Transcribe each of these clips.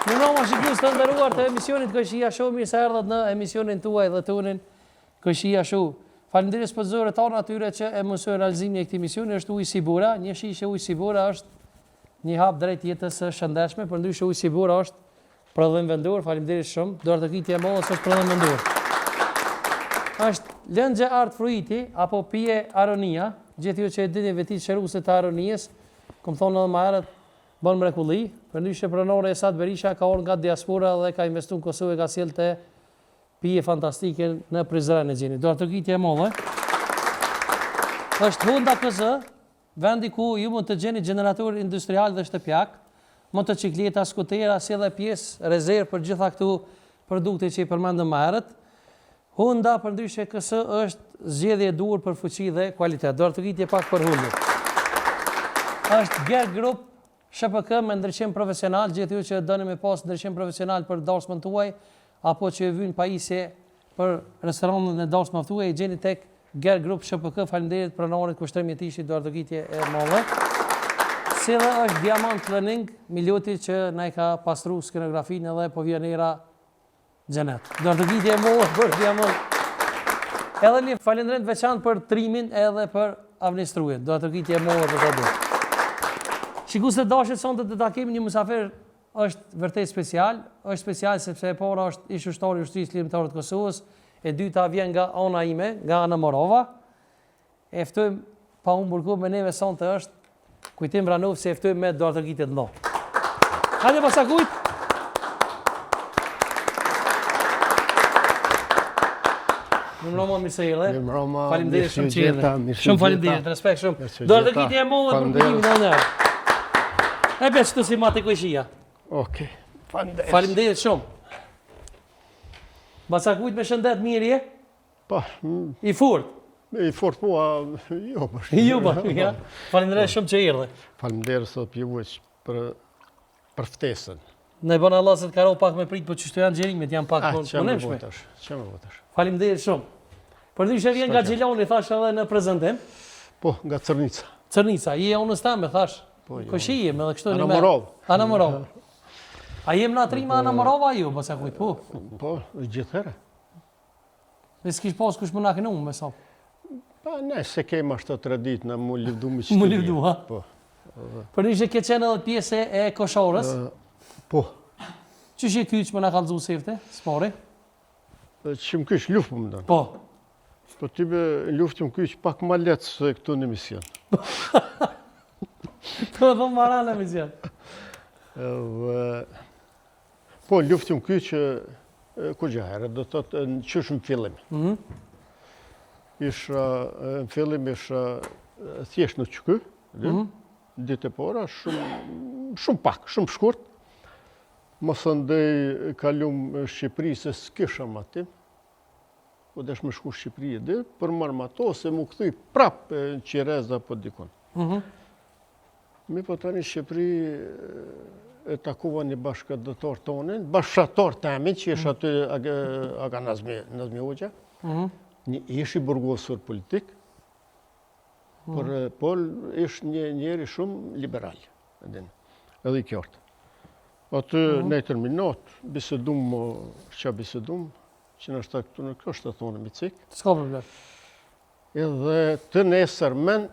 Në nëma shikues të nderuar të emisionit Këshia Show, mirë se erdhët në emisionin tuaj dhe tonin Këshia Show. Faleminderit sponsorëve tanë atyre që e mësojnë realizimin e këtij misioni, është Uji Sibora, një shishe Uji Sibora është një hap drejt jetës së shëndetshme, përndryshe Uji Sibora është prodhim vendor, faleminderit shumë, dorë të kitje e mollës është prodhim vendor. Është lëngje art fruiti apo pije aronia, gjithë ju që e dini vetit shëruese të aronisë, kom thonë edhe më herët, bën mrekulli, përndryshe pronore Esad Berisha ka orë nga diaspora dhe ka investuar në Kosovë, ka sjellë të pije fantastike në Prizren e gjeni. Dorë të kitje e mollë. Është Honda KZ, vendi ku ju mund të gjeni generator industrial dhe shtëpiak, motocikleta, skutera, si edhe pjesë rezervë për gjitha këtu produkte që i përmendëm më herët. Honda përndryshe KS është zgjedhje e duhur për fuqi dhe kualitet. Dorë të kitje pak për Honda. Është Gear Group SHPK me ndryqim profesional, gjithë ju që dëni me pas ndryqim profesional për darsmën tuaj, apo që e vynë pajisje për restoranën e darsmën tuaj, i gjeni tek Gear Group SHPK, faleminderit pronarit kushtrim jetishi dorë të kitje e mollë. Si dhe është Diamant Learning, Miloti që na i ka pastru skenografinë edhe po vjenera Xhenet. Dorë të kitje e mollë për Diamant. Edhe një falendrim veçantë për trimin edhe për avnistrujen. Dorë të kitje e mollë për të bërë. Shikues të dashur, sonte do ta kemi një mysafir është vërtet special, është special sepse e para është ish ushtari i ushtrisë ligjore të Kosovës, e dyta vjen nga ana ime, nga Ana Morova. E ftojmë pa humbur kohë me neve sonte është kujtim Branov se e ftojmë me dorë të kitje të ndonjë. Hajde pasakujt. Mirëmbrëma, mirë se erdhe. Mirëmbrëma. Faleminderit shumë që erdhe. Shumë faleminderit, respekt shumë. Dorë të kitje e mollë për bukimin e ndër. E be që të si mate Këshia. Okej, faleminderit. Faleminderit shumë. Basakujt me shëndet mirë je? Po. I furt? I furt po, jo për Jo për, ja. Faleminderit shumë që erdhe. Faleminderit sot pjevuq për ftesën. Ne bën Allah se të karo pak me prit, po çështë janë xherimet, janë pak punëshme. Çfarë votash? Faleminderit shumë. Përndryshe vjen nga Xhilani, thash edhe në prezantim. Po, nga Cërnica. Cërnica, je unës tame, thash. Këshije, me dhe kështu një me... Ana Morov. A jem në atrima Ana Morova ju, bësa kujt, po? Po, gjithë herë. Dhe s'kish pas kush më nakinu me sa? Pa, ne, se kemë ashtë të tradit në mu livdu me qëtë. Mu livdu, ha? Po. Për një që ke qenë edhe pjese e koshorës? Po. Qësh e kyç më në kalëzu sefte, spori? Që më kyç luft më ndonë. Po. Po ty be luft më kyç pak ma letë se këtu në mision. Të dhe mara në mision. Po, luftëm kyç ku gjaherë, do të të në qësh në fillim. Isha, në fillim isha thjesht në qëky, ditë e pora, shumë pak, shumë shkurt. Mos ndej kalum Shqipëri se s'kisham atim, po desh me shku Shqipëri e dit, për marrë ato se mu këthuj prap në Qireza po dikon. Mi po tani Shqipëri e takova një bashkëdëtor tonin, bashkëtor të amin që ish aty Aga Nazmi Hoxha, një ish i burgosur politik, por ish një njeri shumë liberal, edhe i kjartë. Aty ne terminat, bisedum, që bisedum, që në shta këtu në kështë të thonë mi cikë. S'ka problem. Edhe të nesër men,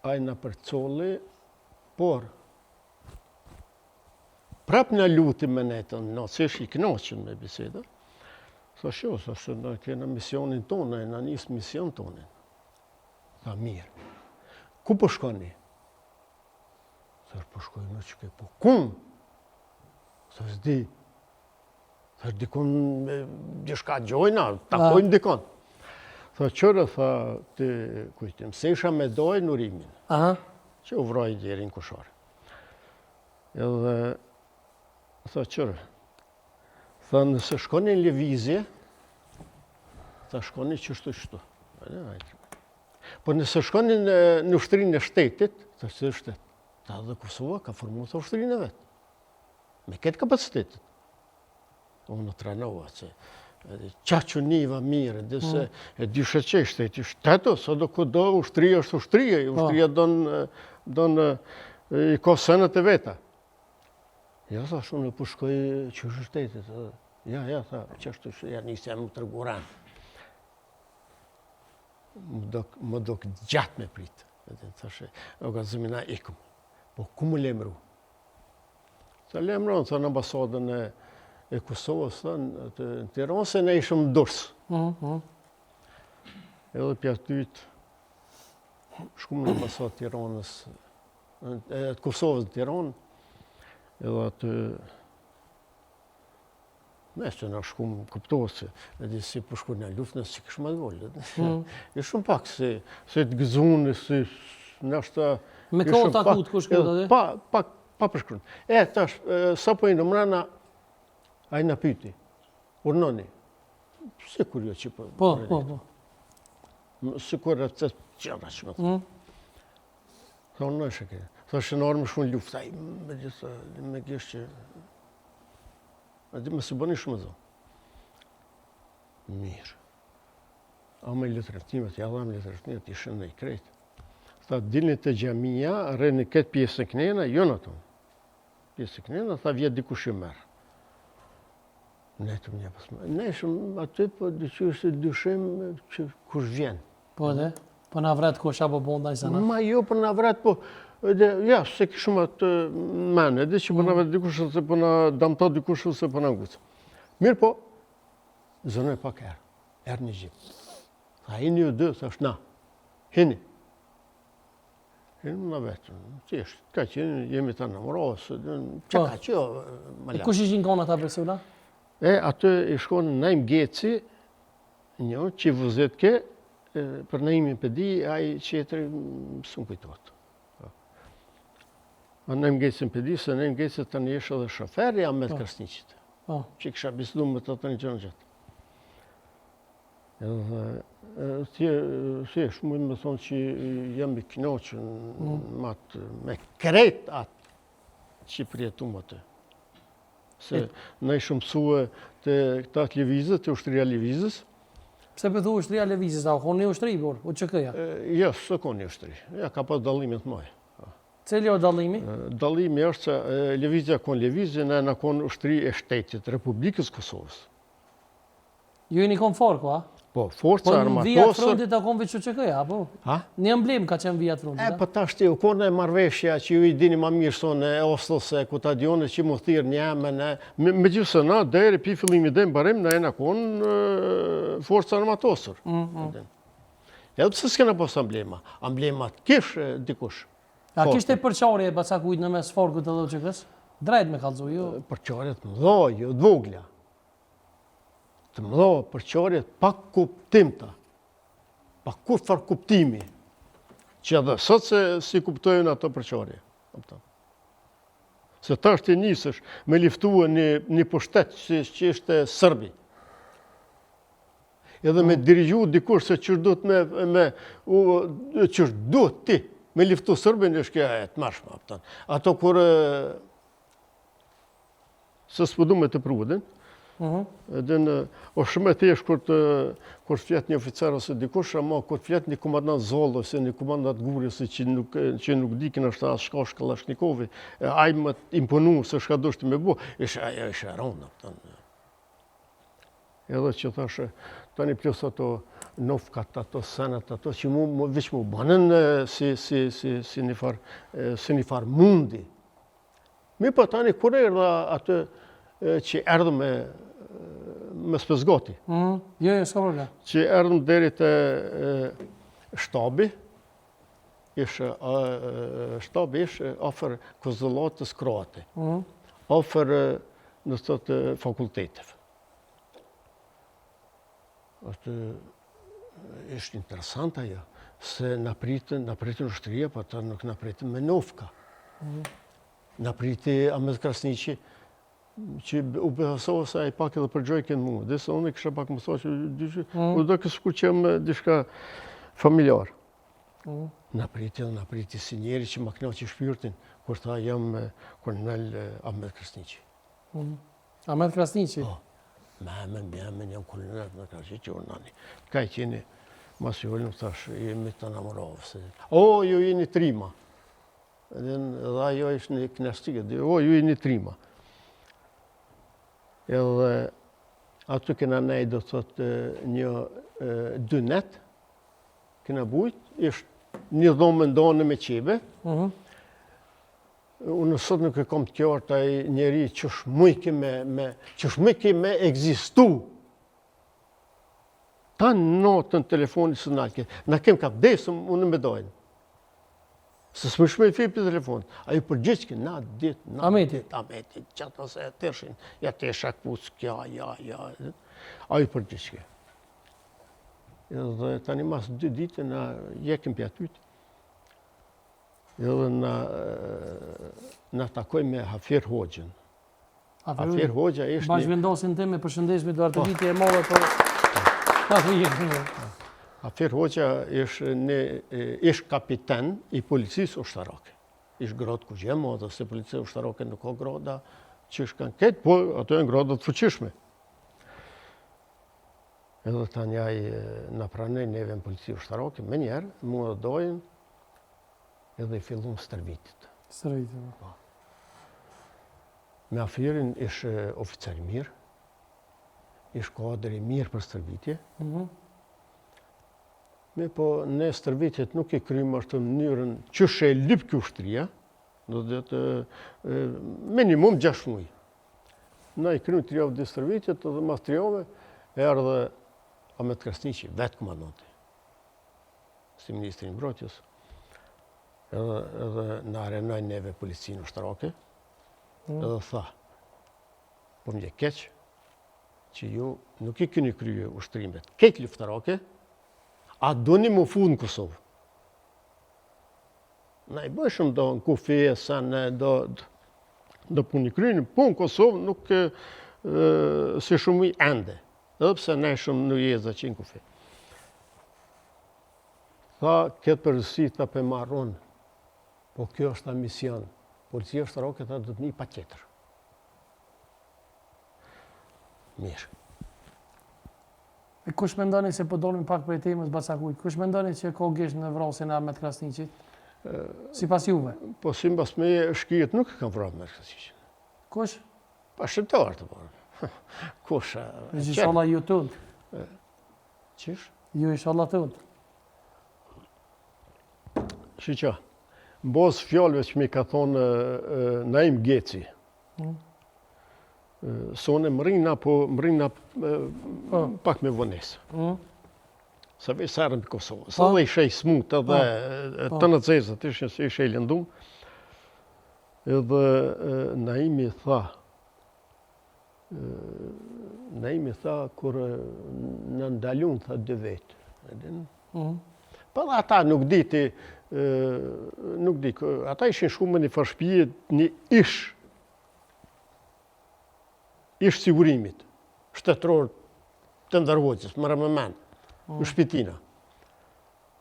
ajna për colli, por prap në lutim me netën, në që ish i knaqën me biseda, sa shjo, sa se në kena misionin tonë, në njësë mision tonin. Tha mirë. Ku po shkoni? Sa po shkoj në që ke po. Kun? Sa s'di. Sa dikon dishka gjojna, takojnë dikon. Tha qërë, tha të kujtim, se isha me dojë në Urimin, që u vraj djerin kushar. Edhe, tha qërë, tha nëse shkoni në levizje, tha shkoni qështu. Po nëse shkoni në ushtrinë e shtetit, tha që shtet, tha dhe Kosova ka formu të ushtrinë e vetë, me ketë kapacitetit. Unë të ranova, që qaqë niva mire, dhe se e dy shëqeshte, e shteto, sa do këdo ushtria është ushtria, ushtria donë i ka sënët e veta. Ja, thash, unë po shkoj qysh shtetit. Ja, tha, qashtu ja nisja më të rëguran. Më do gjatë me pritë. Thashe, o ka zëmina ikum. Po, ku më lemru? Sa lemron, tha në ambasadën e Kosovës, tha, në Tiranë, se ne ishëm durs. Edhe pjatë dytë, shkum në ambasadë Tiranës, të Kosovës në Tiranë, edhe atë, me që në shkum këptohë se edhe si për shku në luftën, si këshë më të vollë. E shumë pak se të gëzunë, si nështë... Me kohë të akut, ku shku të dhe? Pa përshkrunë. Tash, sa po i në mrena, a i në pyti, urnoni. Si kur jo që po... Po. Si kur e të qëra që më të. Tha unë në ishe ke. Tha shë në orë më shku në luftë, me gjithë, me gjeshë që... A di më së bëni shumë dhe. Mirë. A me letërëfnimet, ja dham letërëfnimet, ishën dhe i krejtë. Tha, dilni të gjamia, rreni këtë pjesën kënena, jo në tonë. Pjesën kënena, tha, vjetë dikush i merë. Ne të më një pasë. Ne shumë aty, po dyshim që kush vjen. Po dhe? Po në vret kush apo bonda i sana? Ma jo, po në vret, po... Ja, se këshëm atë mene, edhe që përna vetë dikush se përna damta dikush se përna ngucë. Mirë po, zënoj pak erë një gjipë. Tha, hini ju dë, thash, na, hini. Hini në vetë, qështë, ka që jemi të namorosë, që ka që jo, më lakë. Kush ishin kona ta persona? Atë i shkonë Naim Geci, një që i vëzet ke, për Naimin pëdi, a i qetëri së më kujtotë. A Naim Geci më pëdi, se Naim Geci të një ishë dhe shoferi Ahmet Krasniqit, që i kësha bisdu me të një gjënë gjëtë. Edhe, thjesht, mujnë me thonë që jam i knoqën me krejt atë që i prijetu më të. Se në ishë mësue të këta të Levizës, të ushtria Levizës. Pse pëthu ushtria Levizës, a konë një ushtri, por, u që këja? Jo, së konë një ushtri. Ja, ka pas dalimit mëj. Cili o dalimi? Dalimi është që Levizja konë Levizja, në konë ushtri e shtetit, Republikës Kosovës. Ju e një konë forë, a? Po, forca armatosër... Po në vijat frontit a konë vëqë që këja, po? Ha? Një emblem ka qenë vijat frontit, a? Po ta shti, u konë e marveshja që ju i dini ma mirë sonë e Oslose, Kutadionë, që mu thirë një emën, me gjithë na, deri pi fillimi dhe më barim, na e në konë forca armatosër. Edhe pëse s'kena pos emblema. Emblemat kishë dikush. A kishte përqarje e bacakujt në mes forkut edhe uqëkës? Drejt me kalzu, ju? Përqarjet më dhoj, ju dvogla. Të më dhoj përqarjet pak kuptimta. Pak kur far kuptimi. Që edhe sot se si kuptojnë ato përqarje. Se ta është i njësësh me liftua një pushtet që ishte Sërbi. Edhe me dirigju dikush se qështë duhet qështë duhet ti. Me liftu Sërbin, është kja e të mashma. Ato kur se s'pëdu me të prudin, o shumë e tesh kur flet një oficer ose dikush, ama kur flet një komandant Zollë ose një komandant Guri, që nuk dikin është asë shka Kalashnikov, aj më imponu se shka do shti me bu, ishe rona. Edhe që thashe, tani plus ato nofkat, ato senat, ato që veç mu banën si një farë mundi. Mi po tani, kur erdha atë që erdhë me Spesgoti. Jo, s'ka problem. Që erdhëm deri të shtabi, shtabi ishë ofër konzulatës kroate, ofër në të fakultetet. Ishtë interesant ajo, se në pritën ushtëria, po ta nuk në pritën me Nofka. Në pritë Ahmet Krasniqi, që u behasohë se a i pak edhe përgjoj kënë mu. Dhe se unë i kësha pak më thoa që u do kësë ku qëmë dishka familjar. Në priti si njeri që më knaqë shpirtin, kur tha jam kolonel Ahmet Krasniqi. Ahmet Krasniqi? Me jam kolonel në krashe që urnani. Ka i qeni, mas ju më thash, jemi të namorovë. O, ju jeni trima. Dhe ajo ishë një knastikët, o, ju jeni trima. Edhe aty kena nej do thot një 2 net, kena bujt, ishtë një dhomë ndonë me qebe. Unë sot nuk e kom të qartë ai njeri që shmëjke me egzistu. Ta notën telefonit së nalke. Na kem ka vdesëm, unë me dojnë. Se s'më shmej fi për telefonit. A ju përgjithë na ditë, Ameti, qatë ose e tërshin. Ja të shakpus, kja, ja. A ju përgjithë. Edhe tani mas 2 ditë na jekim për atyt. Edhe na takoj me Hafir Hoxhën. Hafir Hoxha ishte... Bashkëvendosin tim me përshëndesme do artëvitje e modhe, po... Hafir Hoxha ishte kapiten i policisë ushtarake. Ishte gradë ku gjemo, dhe se policia ushtarake nuk ka grada që shkan ketë, po ato e në gradat të fuqishme. Edhe ta njaj në pranej neve në policia ushtarake, me njerë, mua dojnë, edhe i fillum stërvitit. Stërvitit. Me Hafirin ishte oficer mirë, ishte kadri mirë për stërvitje. Me po ne stërvitjet nuk i krymë ashtë të mënyrën që shë e lypë kjo ushtria, do dhe të minimum 6 muaj. Na i krymë 3 javë dhe stërvitjet, edhe mas 3 javë e ardhe Ahmet Krasniqi, vetë komandante, si ministrin mbrojtjes. Edhe në arenoj neve policinë ushtarake, edhe tha, po mje keq, që ju nuk i këni krye ushtrimet keq luftarake, a doni mu fu në Kosovë. Na i bëshëm do në kufi, sa ne do puni kryeni, po në Kosovë nuk se shumë i ende, edhe pse ne shumë në jeza që në kufi. Tha, këtë përësi ta për marron, po kjo është ta mision. Policia ushtarake ta do të një pa tjetër. Mirë. E kush mendoni se po dolim pak për temës Bacakuj, kush mendoni që ka gisht në vrasjen e Ahmet Krasniqit? Sipas juve? Po sipas me shkijet nuk e kanë vrarë Ahmet Krasniqin. Kush? Pa shqiptar të parë. Kush? Inshallah ju tund. Qish? Ju inshallah tund. Shiqa, në bazë fjallëve që mi ka thonë Naim Geci, sone mërina, po mërina pak me vënesë. Sa vej sarën për Kosovë. Sa dhe ishe i smutë edhe të në cezët, ishe i lëndum. Edhe Naimi tha, kur në ndalun, tha 2 vetë. Pa dhe ata nuk diti, ata ishin shumë në një farshpije, një ish sigurimit, shtetëror të ndërhoqës, më rëmëmen, në shpitina.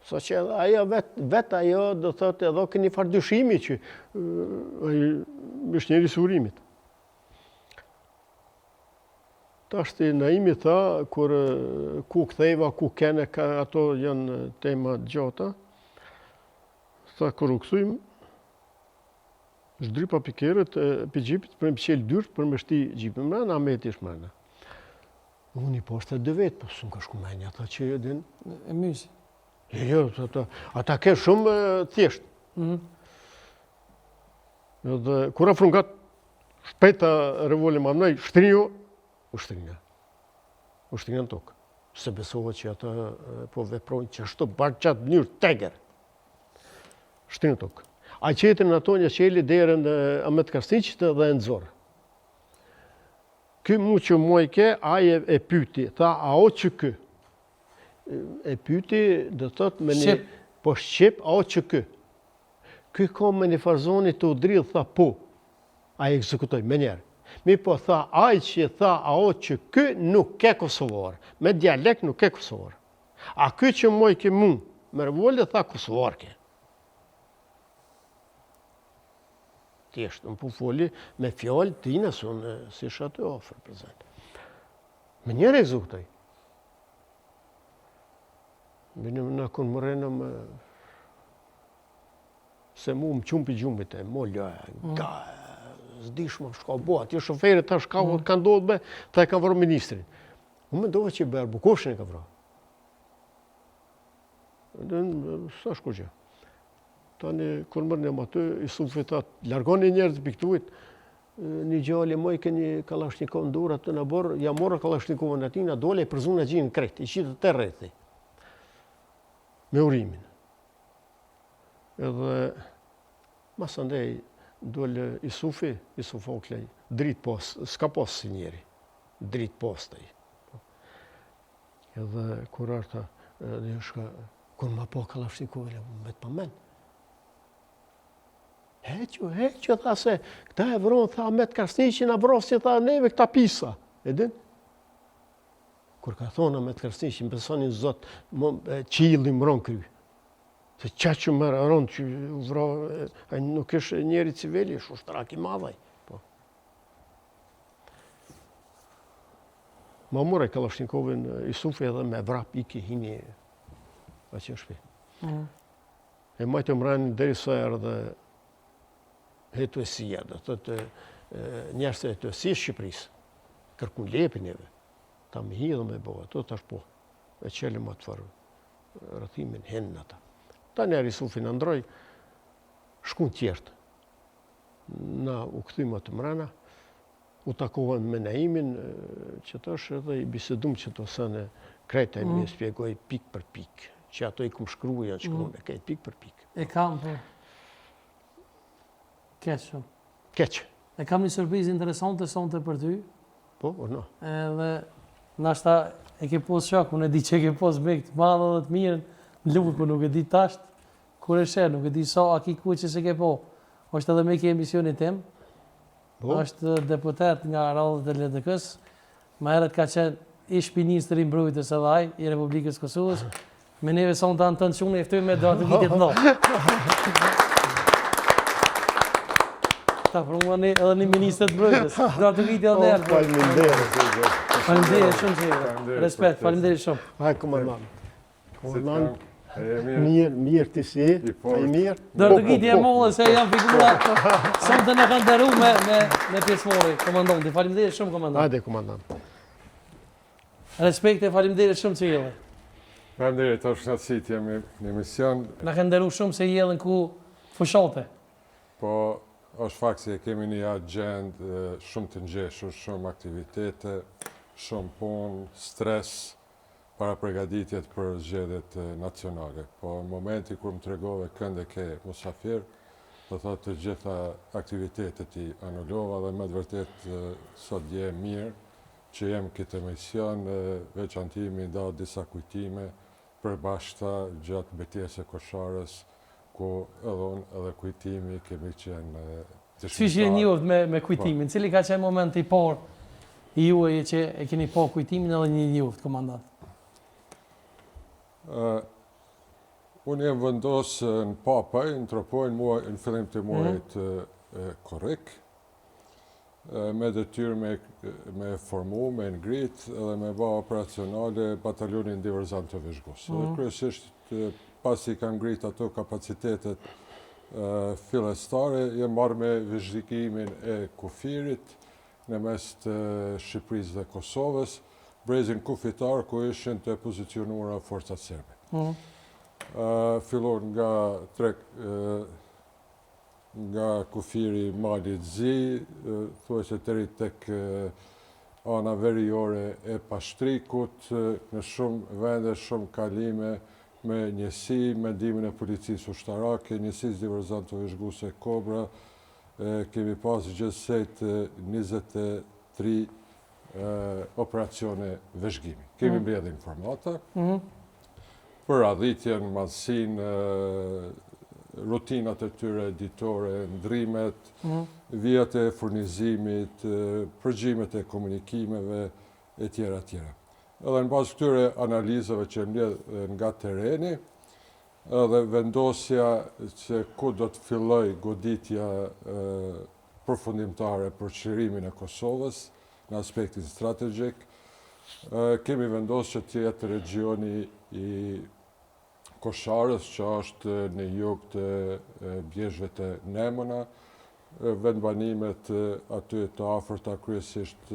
So që ajo vetë ajo do thotë edhe këni fardyshimi që ishtë njëri sigurimit. Ta shtë Naimi tha, kur ku ktheva, ku kene, ato janë tema gjata, tha, kur u këthujmë, shdrypa pikerët për gjipit, për më qelë dyrt, për më shti gjipit mërëna, Ahmeti ishë mërëna. Unë i poshtë 2 vetë, po së më ka shku menja, ata që e din. E mysi. Jo, ata ke shumë thjeshtë. Dhe kura frungat shpeta revolim amnaj, shtrinjo, ushtrinë në tokë. Se besohet që ata po veprojnë që ashtu barë qatë njërë teger. Ushtrinë në tokë. A qetën në ato një qeli derën Ahmet Krasniqit dhe në zorë. Ky mu që muaj ke, aje e pyti, tha, a o që kë? E pyti, dhe thot me një... Po shqip, a o që kë? Ky ka me një farzoni të udrilë, tha, po. A e ekzekutoj, me njerë. Mi po tha, aj që tha, a o që kë nuk ke Kosovar. Me dialekt nuk ke Kosovar. A ky që muaj ke mu, me revolje, tha, Kosovar ke. Tjeshtë, në po foli me fjallë tina, si shatë ofër, prezent. Me njerë ekzekutoj. Binim në kënë mërenëm, se mu më qumë për gjumit e, molja, s'dish më shka bo, atje shoferit ta shka ka ndodhë me, ta e ka vërë ministrin. Unë mendova që Berbu Koshin e ka vërë. Sa shko që. Tani, kur mërë një më aty, Isufi ta largoni njerët piktuit, një gjali më i ke një Kalashnikov në dorë atë në borë, ja morë Kalashnikovën atina, dole i përzun e gjinë krejt, i qitë të rreti. Me urimin. Edhe, mas andej, dole Isufi Oklej, dritë pas, s'ka pas si njeri, dritë pas të i. Edhe, kur arta, dhe shka, kur ma po Kalashnikovën, me të pamen. Heqo, tha se, këta e vronë, tha, me të Krasniqin, a vrosi, tha, neve këta pisa. Edin? Kur ka thona me të Krasniqin, besonin zot, qili më ronë kry. Se qa që më ronë, që vronë, nuk është njeri civili, është ushtrak i madhaj. Ma mure Kalashnikovin Isufi edhe me vrap iki hini, a që shpi. E majtë më rani dheri sa erdhe hetu e sija, dhe thëtë njerës e hetu e sija Shqipërisë, kërkun lepin eve, ta me hi dhe me bëva, të tash po, e qeli më të farë, rëthimin henë në ta. Ta njerë Isufi në ndroj, shkun tjertë, na u këthima të mrena, u takohen me Naimin, që të është edhe i bisedum që të sënë krejta i mi spjegoj pik për pik, që ato i këmë shkru janë shkrume, kejtë pik për pik. E kam, po. Keq shumë. Keq. E kam një surprizë interesante sonte për ty. Po, o no. Edhe, nashta e ke pos shok, unë e di që e ke pos me këtë madhe dhe të mirën, në lupë, për nuk e di tasht, kur e shenë, nuk e di sa, a ki ku që se ke po. Është edhe me ke emisionit tim, është deputet nga radhët e LDK-s, ma herët ka qenë ish ministri mbrojtës edhe ai, i Republikës Kosovës, me neve sonte anë tënë që unë e ftoj me do të vitit në. Ta përmoni edhe një ministër të mbrojtës, do të vitit edhe nërë. Faleminderit. Faleminderit shumë që e. Respekt, faleminderit shumë. Haj, komandant. Komandant, mirë të si, i mirë. Dërë të gjitje e mollë se jam figura, sonte në kanë dëru me pjesëmori, komandanti. Faleminderit shumë, komandant. Hajde, komandant. Respekt e faleminderit shumë që jellë. Faleminderit, është knatësit jemi në emision. Na kanë dëru shumë se jellën ku fushate. Po, është fakt se kemi një agend shumë të ngjeshur, shumë aktivitete, shumë punë, stres, para përgatitjet për zgjedhjet nacionale. Po, në momenti kur më tregove kënde ke musafir, do thotë të gjitha aktivitetet i anullova dhe me të vërtet sot je mirë që jem këtë emision, veçantimi da disa kujtime për bashkëta gjatë betejës së Kosharës, ku edhe unë edhe kujtimi kemi qenë të shmëtar. Si që e njoft me kujtimin, cili ka qenë moment i parë i juaj që e keni pa kujtimin edhe një njoft, komandant? Unë jem vendosë në papaj, në tropojnë në fillim të muajit korrik, me detyrë me formu, me ngrit edhe me ba operacionale batalionin diverzant të Vizhgos. Kryesisht pasi kanë ngrit ato kapacitetet fillestare, jem marrë me vizhdikimin e kufirit në mes të Shqipërisë dhe Kosovës, brezin kufitar ku ishin të pozicionuara forcat serbe. Fillon nga kufiri Malit Zi, thuajse deri tek ana veriore e Pashtrikut, në shumë vende, shumë kalime, me njësi, mendimin e policisë ushtarake, njësisë diverzant të Vizhguse Kobra, kemi pas gjithsejt 23 operacione vëzhgimi. Kemi mbledhur informata për radhitjen, madhësinë, rutinat e tyre editore, ndrimet, vijat e furnizimit, përgjimet e komunikimeve, e tjera tjera. Edhe në bazë këtyre analizave që mbledh nga tereni, edhe vendosja që ku do të filloj goditja përfundimtare për çlirimin e Kosovës në aspektin strategjik, kemi vendosur që të jetë regioni i Kosharës, që është në jug të bjezhve të Nemona, vendbanimet aty të afërta kryesisht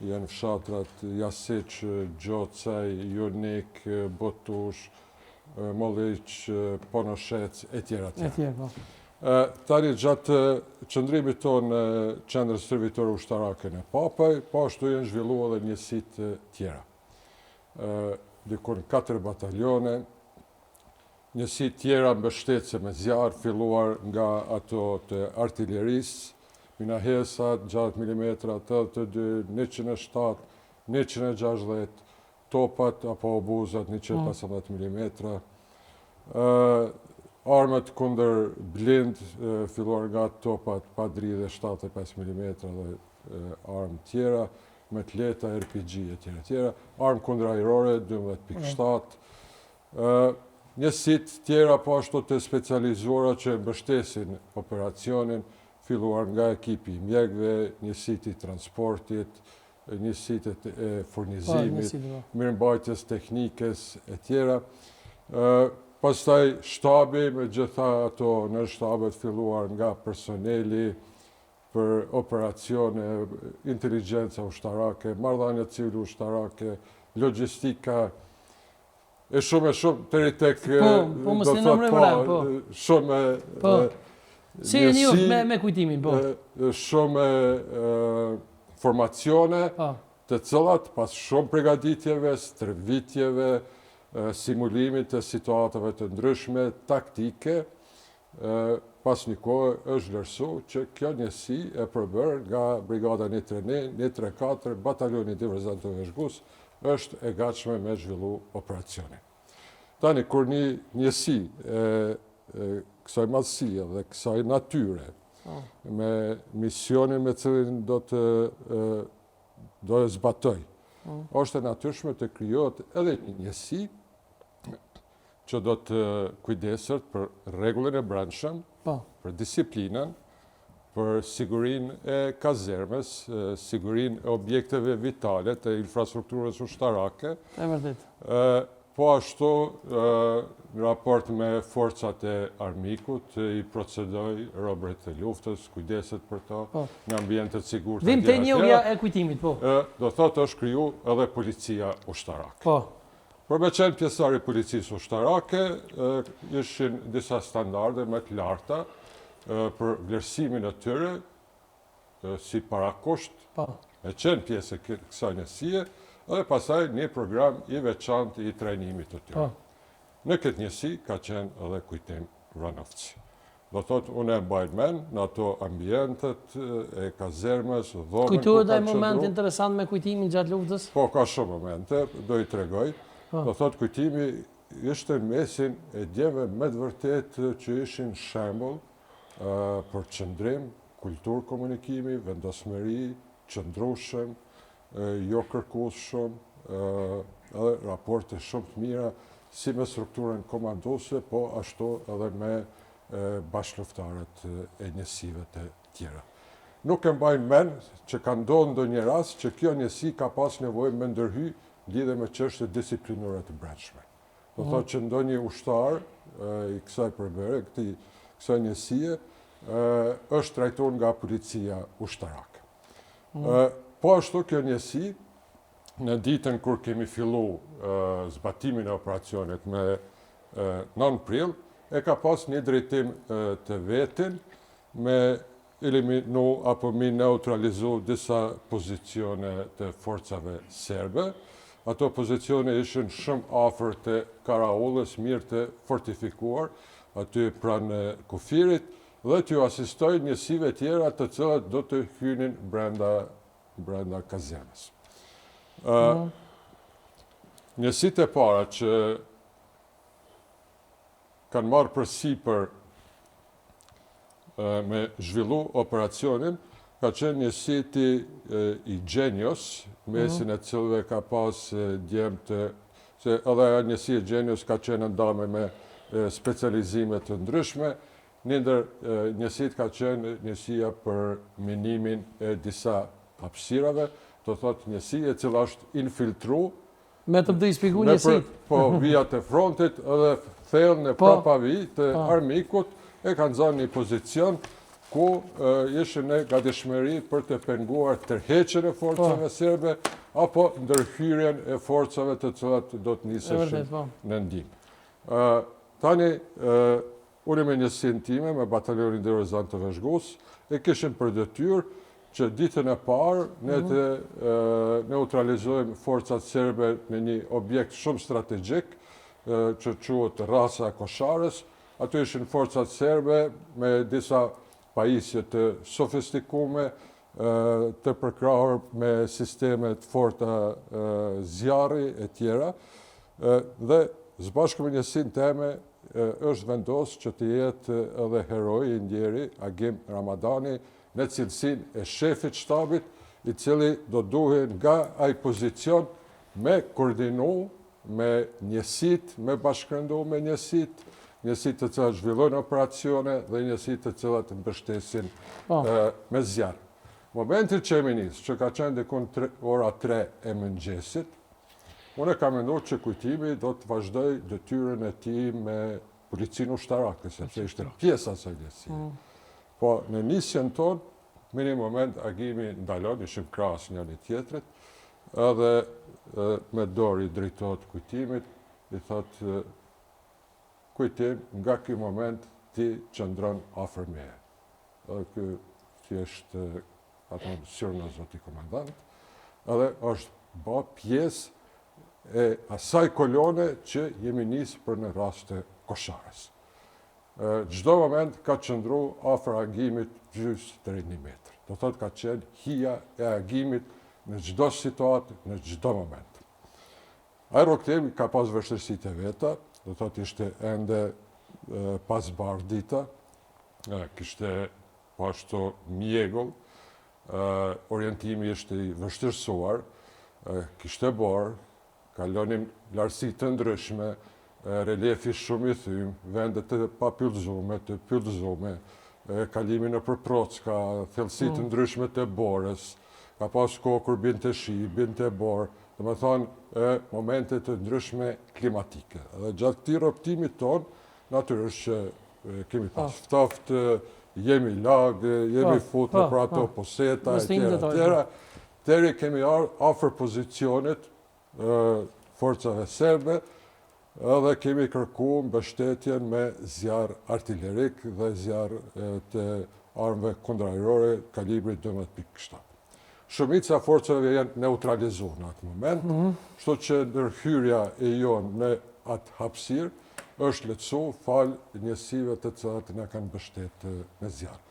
janë fshatrat Jasiç, Gjocaj, Jonik, Botush, Molliq, Ponoshec, e tjera. Tani gjatë qëndrimit tonë në qendrën servitore ushtarake në Papaj, po ashtu janë zhvilluar edhe njësitë tjera. Dikon 4 batalione, njësitë tjera mbështetëse me zjarë, filluar nga ato të artillerisë, minahesat 6 mm, 82, 107, 160, topat apo obuzat 115 mm, armët kundër blind, filluar nga topat pa dridhe 75 mm dhe armë tjera, me të leta, RPG e tjera, armë kundër ajrore 12.7, njësitë tjera po ashtu të specializuara që mbështesin operacionin, filluar nga ekipi i mjekëve, njësitë i transportit, njësitë e furnizimit, mirëmbajtjes teknikës e tjera. Pastaj shtabi, me gjitha ato në shtabet filluar nga personeli për operacione, inteligenca ushtarake, marrëdhënie civile ushtarake, logjistika, e shumë, deri tek shumë si e njoh me kujtimin, po. Shumë formacione, të cilat pas shumë përgatitjeve, stërvitjeve, simulimit të situatave të ndryshme, taktike, pas një kohë është vlerësu që kjo njësi e përbërë nga Brigada 131, 134, Batalioni Diverzant të Veshgus, është e gatshme me zhvillu operacionin. Tani, kur një njësi kësaj madhësie dhe kësaj natyre, me misionin me cilin do e zbatoj, është e natyrshme të krijohet edhe një njësi që do të kujdesët për rregullin e brendshëm, për disiplinën, për sigurinë e kazermes, sigurinë e objekteve vitale të infrastrukturës ushtarake. Po ashtu, në raport me forcat e armikut, i procedoj robërit të luftës, kujdeset për to, në ambientet sigurt. Vim të njohja e kujtimit, po. Do thotë është kriju edhe policia ushtarake. Po. Për me qenë pjesari policisë ushtarake, ishin disa standarde më të larta për vlerësimin e tyre si parakusht, me qenë pjesë e kësaj njësie, dhe pasaj një program i veçantë i trajnimit të tyre. Në këtë njësi ka qenë edhe kujtim vranovci. Do thotë, unë e mbajt men në ato ambientet e kazermes, dhomen... Kujtuar dhe moment interesant me kujtimin gjatë luftës? Po, ka shumë momente, do i tregoj. Do thotë, kujtimi ishte në mesin e djeve me të vërtet që ishin shembull për qëndrim, kulturë komunikimi, vendosmëri, qëndrueshëm, jo kërkueshëm, edhe raporte shumë të mira, si me strukturën komandose, po ashtu edhe me bashkëluftarët e njësive të tjera. Nuk e mbajnë men që ka ndodhur ndonjë rast që kjo njësi ka pas nevojë me ndërhy lidhe me çështje disiplinore të brendshme. Do thotë që ndonjë ushtar i kësaj përbërje, kësaj njësie, është trajtuar nga policia ushtarake. Po ashtu kjo njësi, në ditën kur kemi fillu zbatimin e operacionit me 9 prill, e ka pas një drejtim të vetin me eliminu apo mi neutralizu disa pozicione të forcave serbe. Ato pozicione ishin shumë afër të Karaollës, mirë të fortifikuar, aty pranë kufirit, dhe t'ju asistoj njësive tjera të cilat do të hynin brenda kazermes. Njësitë e para që kanë marrë përsipër me zhvillu operacionin, ka qenë njësiti i Gjenios, mesin e cilëve ka pas djemë të... se edhe njësi e Gjenios ka qenë ndame me specializime të ndryshme, ndër njësit ka qenë njësia për minimin e disa hapësirave, do thot njësi e cila është infiltru, me të bëdoj shpigu njësit. Po vijat e frontit edhe thellën e prapavi të armikut, e kanë zonë një pozicion ku ishin në gatishmëri për të penguar tërheqjen e forcave serbe apo ndërhyrjen e forcave të cilat do të niseshin në ndihmë. Tani unë me njësinë time me batalionin Derorizant të Veshgos e kishin për detyrë që ditën e parë ne të neutralizojmë forcat serbe në një objekt shumë strategjik që quhet Rasa e Kosharës. Aty ishin forcat serbe me disa pajisje të sofistikume, të përkrahur me sisteme të forta zjarri e tjera. Dhe zbashku me njësinë teme është vendos që të jetë edhe heroi i ndjeri Agim Ramadani në cilësinë e shefit shtabit, i cili do duhet nga ai pozicion me koordinu, me njësit, me bashkërendu me njësit të cilat zhvillojnë operacione dhe njësit të cilat mbështesin me zjarë. Momentin që e minis, që ka qenë dikun ora 3 e mëngjesit, unë e kam menduar që kujtimi do të vazhdoj detyrën e tij me policinë ushtarake, sepse ishte pjesa së njësije. Po në nisjen tonë, në një moment Agimi ndalon, ishim krahas njëri tjetrit, edhe me dorë i drejtohet kujtimit, i thotë kujtim, nga ky moment ti qëndron afër meje. Edhe ky thjesht syrë në zoti komandant, edhe është bë pjesë e asaj kolone që jemi nisë për në rast të Kosharës. Çdo moment ka qëndru afër Agimit gjys deri 1 metër. Do thotë ka qenë hija e Agimit në çdo situatë, në çdo moment. Ai rrugtimi ka pas vështirësitë e veta, do thotë ishte ende pas bardh dita, kishte pashtu mjegull, orientimi ishte i vështirësuar, kishte borë, kalonim lartësi të ndryshme, reliefi shumë i thym, vendet të papyllëzume, të pyllëzume, kalimi në përprocka, thellësi të ndryshme të borës, ka pas kohë kur binte shi, binte borë, dhe me thonë momente të ndryshme klimatike. Dhe gjatë këtij rrottimit tonë, natyrisht që kemi pas ftoftë, jemi lagë, jemi futur për ato poseta, etjera, deri kemi afër pozicionit forcave serbe, edhe kemi kërku mbështetjen me zjarr artillerik dhe zjarr të armëve kundërajrore kalibri 12.7. Shumica forcave janë neutralizuar në atë moment, kështu që ndërhyrja e jonë në atë hapësirë është lehtësu fal njësive të cilat na kanë mbështetë me zjarr.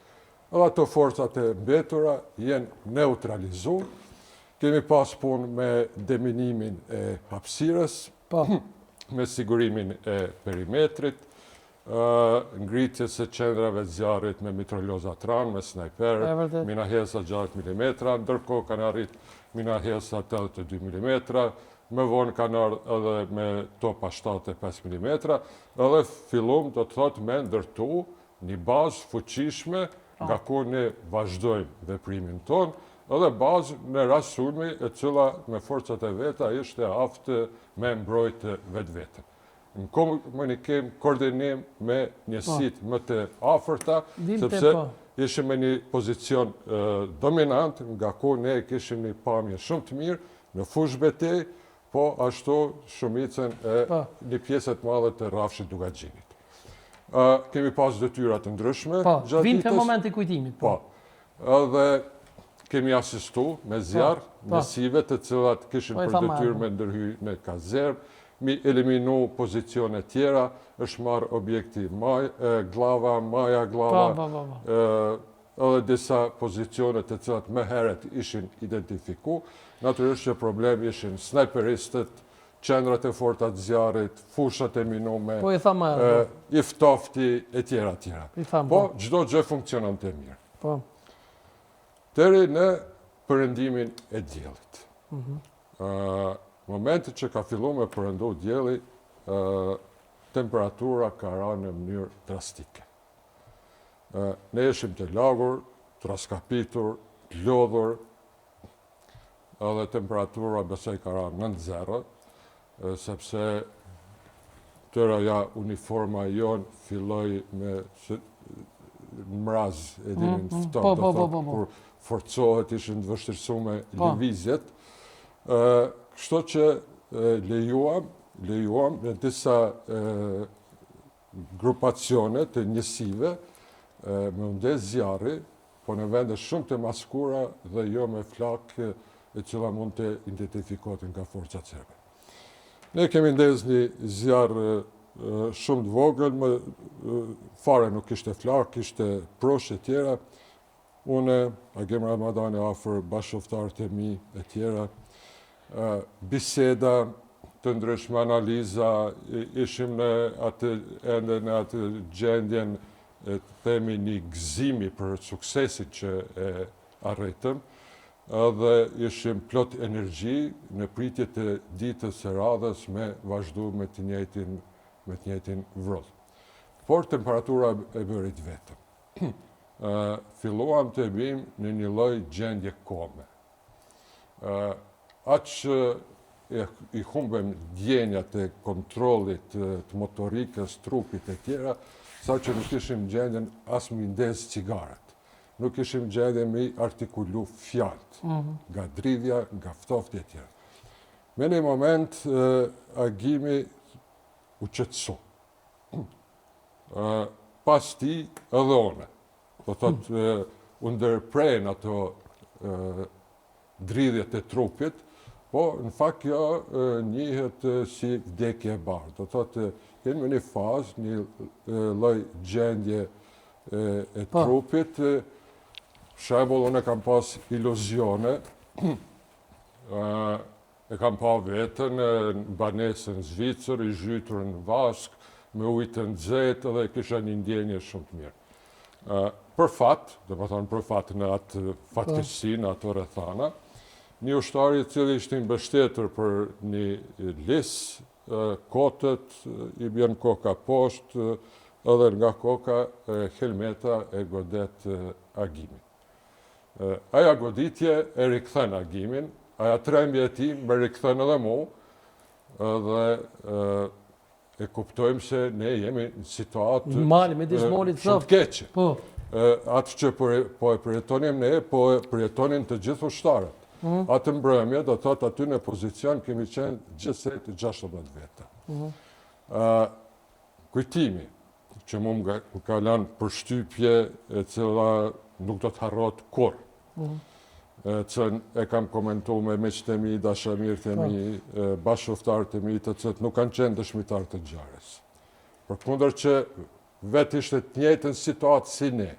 Edhe ato forcat e mbetura janë neutralizuar. Kemi pas punë me deminimin e hapësirës, me sigurimin e perimetrit, ngritje së qendrave zjarrit me mitraljoza tran, me snajperë, mina hesa 6 mm, ndërkohë kanë arrit mina hesa 82 mm, më vonë kanë ardhur edhe me topa 75 mm, edhe fillum do të thotë me ndërtu një bazë fuqishme nga ku ne vazhdojmë veprimin tonë, edhe bazë në rast sulmi e cila me forcat e veta ishte aftë me mbrojtë vetveten. Në komunikim, koordinim me njësit më të afërta, sepse ishim me një pozicion dominant, nga ku ne kishim një pamje shumë të mirë në fushë betej, po ashtu shumicën e një pjesët madhe të rrafshit Dugaxhinit. Kemi pas detyra të ndryshme gjatë ditës. Vinë të momenti kujtimit. Po. Edhe kemi asistu me zjarr njësive të cilat kishin për detyrë me ndërhy në kazermë, mi eliminu pozicione tjera, është marrë objekti glava, maja glava, edhe disa pozicione të cilat më herët ishin identifiku. Natyrisht që problem ishin snajperistët, qendrat e forta të zjarrit, fushat e minume, i ftofti e tjera tjera. Po, çdo gjë funksionon të mirë. Deri në përëndimin e diellit. Momentit që ka fillu me përëndu dielli, temperatura ka ra në mënyrë drastike. Ne ishim të lagur, të raskapitur, të lodhur, edhe temperatura besoj ka ra 9-0, sepse tëra uniforma jonë filloj me në mraz, e dini në ftohtë, kur forcohet ishin të vështirësume lëvizjet. Kështu që lejuam në disa grupacione të njësive me ndes zjarri, po në vende shumë të maskura dhe jo me flakë e cila mund të identifikohet nga forcat serbe. Ne kemi ndez një zjarë shumë të vogël, fare nuk ishte flakë, ishte prosh e tjera. Une, Agim Ramadani afër bashkëftarët e mi e tjera, biseda të ndryshme, analiza, ishim në atë gjendjen të themi një gëzimi për suksesin që e arritëm, dhe ishim plot energji në pritje të ditës së radhës me vazhdu me të njëjtin vrull. Por temperatura e bërit vetëm. Filluam të bim në një lloj gjendje kome. Aq i humbem djenjat e kontrollit të motorikës, trupit e tjera, sa që nuk ishim gjendjen as mi ndez cigaret. Nuk ishim gjendje mi artikulu fjalt, nga dridhja, nga ftofti e tjera. Me një moment, Agimi u qetësu. Pas ti edhe one. Do thotë, u ndërprejnë ato dridhjet e trupit, po në fakt kjo njihet si vdekje e bardhë. Do thotë, kemi një fazë, një lloj gjendje e trupit. Shembull, unë kam pas iluzione, e kam pa vetën në banesën Zvicër, i zhytur në vask, me ujë të nxehtë dhe kisha një ndjenje shumë të mirë. Për fat, do të thonë për fat në atë fatkeqësi, në ato rrethana, një ushtar i cili ishte i mbështetur për një lis, kotët i bjen koka poshtë, edhe nga koka helmeta e godet Agimin. Aja goditje e rikthen Agimin, aja trembje e tij më rikthen edhe mu, dhe e kuptojmë se ne jemi në situatë shumë të keqe. Atë që po e përjetonim ne, po e përjetonin të gjithë ushtarët. Atë mbrëmje, do thotë aty në pozicion kemi qenë gjithsej të 16 veta. Kujtimi që mu më ka lanë përshtypje e cila nuk do të harrot kur. Që e kam komentu me meqët e mi, dashamirët e mi, bashkëftarët e mi, të cilët nuk kanë qenë dëshmitarë të ngjarjes. Përkundër që vetë ishte të njëjtën situatë si ne.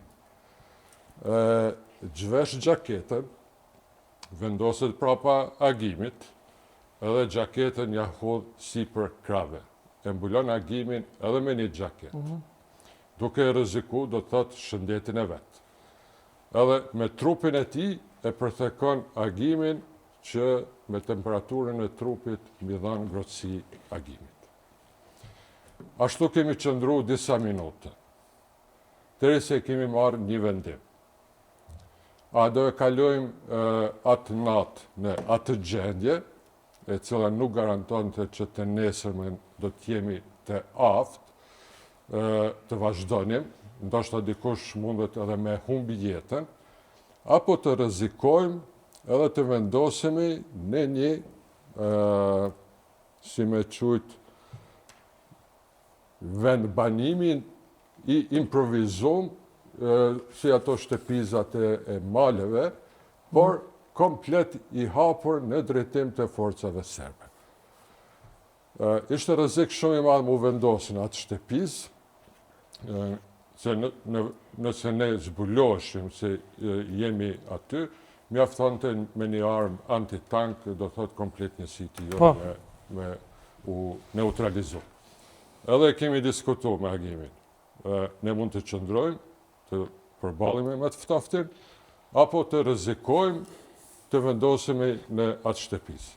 Zhvesh gjaketën, vendoset prapa Agimit, edhe gjaketën ja hodh sipër krave. E mbulon Agimin edhe me një gjaketë. Duke rreziku, do të thotë, shëndetin e vetë. Edhe me trupin e tij e përthekon Agimin që me temperaturën e trupit mi dhan ngrohtësi Agimit. Ashtu kemi qëndru disa minuta, derisa kemi marrë një vendim. A do e kalojmë atë natë në atë gjendje, e cila nuk garantonte që të nesërmen do të jemi të aftë, të vazhdonim, ndoshta dikush mundet edhe me humbi jetën, apo të rrezikojmë edhe të vendosemi në një, si me quajt, vend banimin i improvizum, si ato shtëpizat e maleve, por komplet i hapur në drejtim të forcave serbe. Ishte rrezik shumë i madh mu vendosin atë shtëpiz, se nëse ne zbuloheshim se jemi aty, mjaftonte me një armë antitank, do thot komplet njësiti jo me u neutralizu. Edhe kemi diskutu me Agimin. Ne mund të qëndrojmë, të përballemi me të ftoftin, apo të rrezikojmë të vendosemi në atë shtëpis.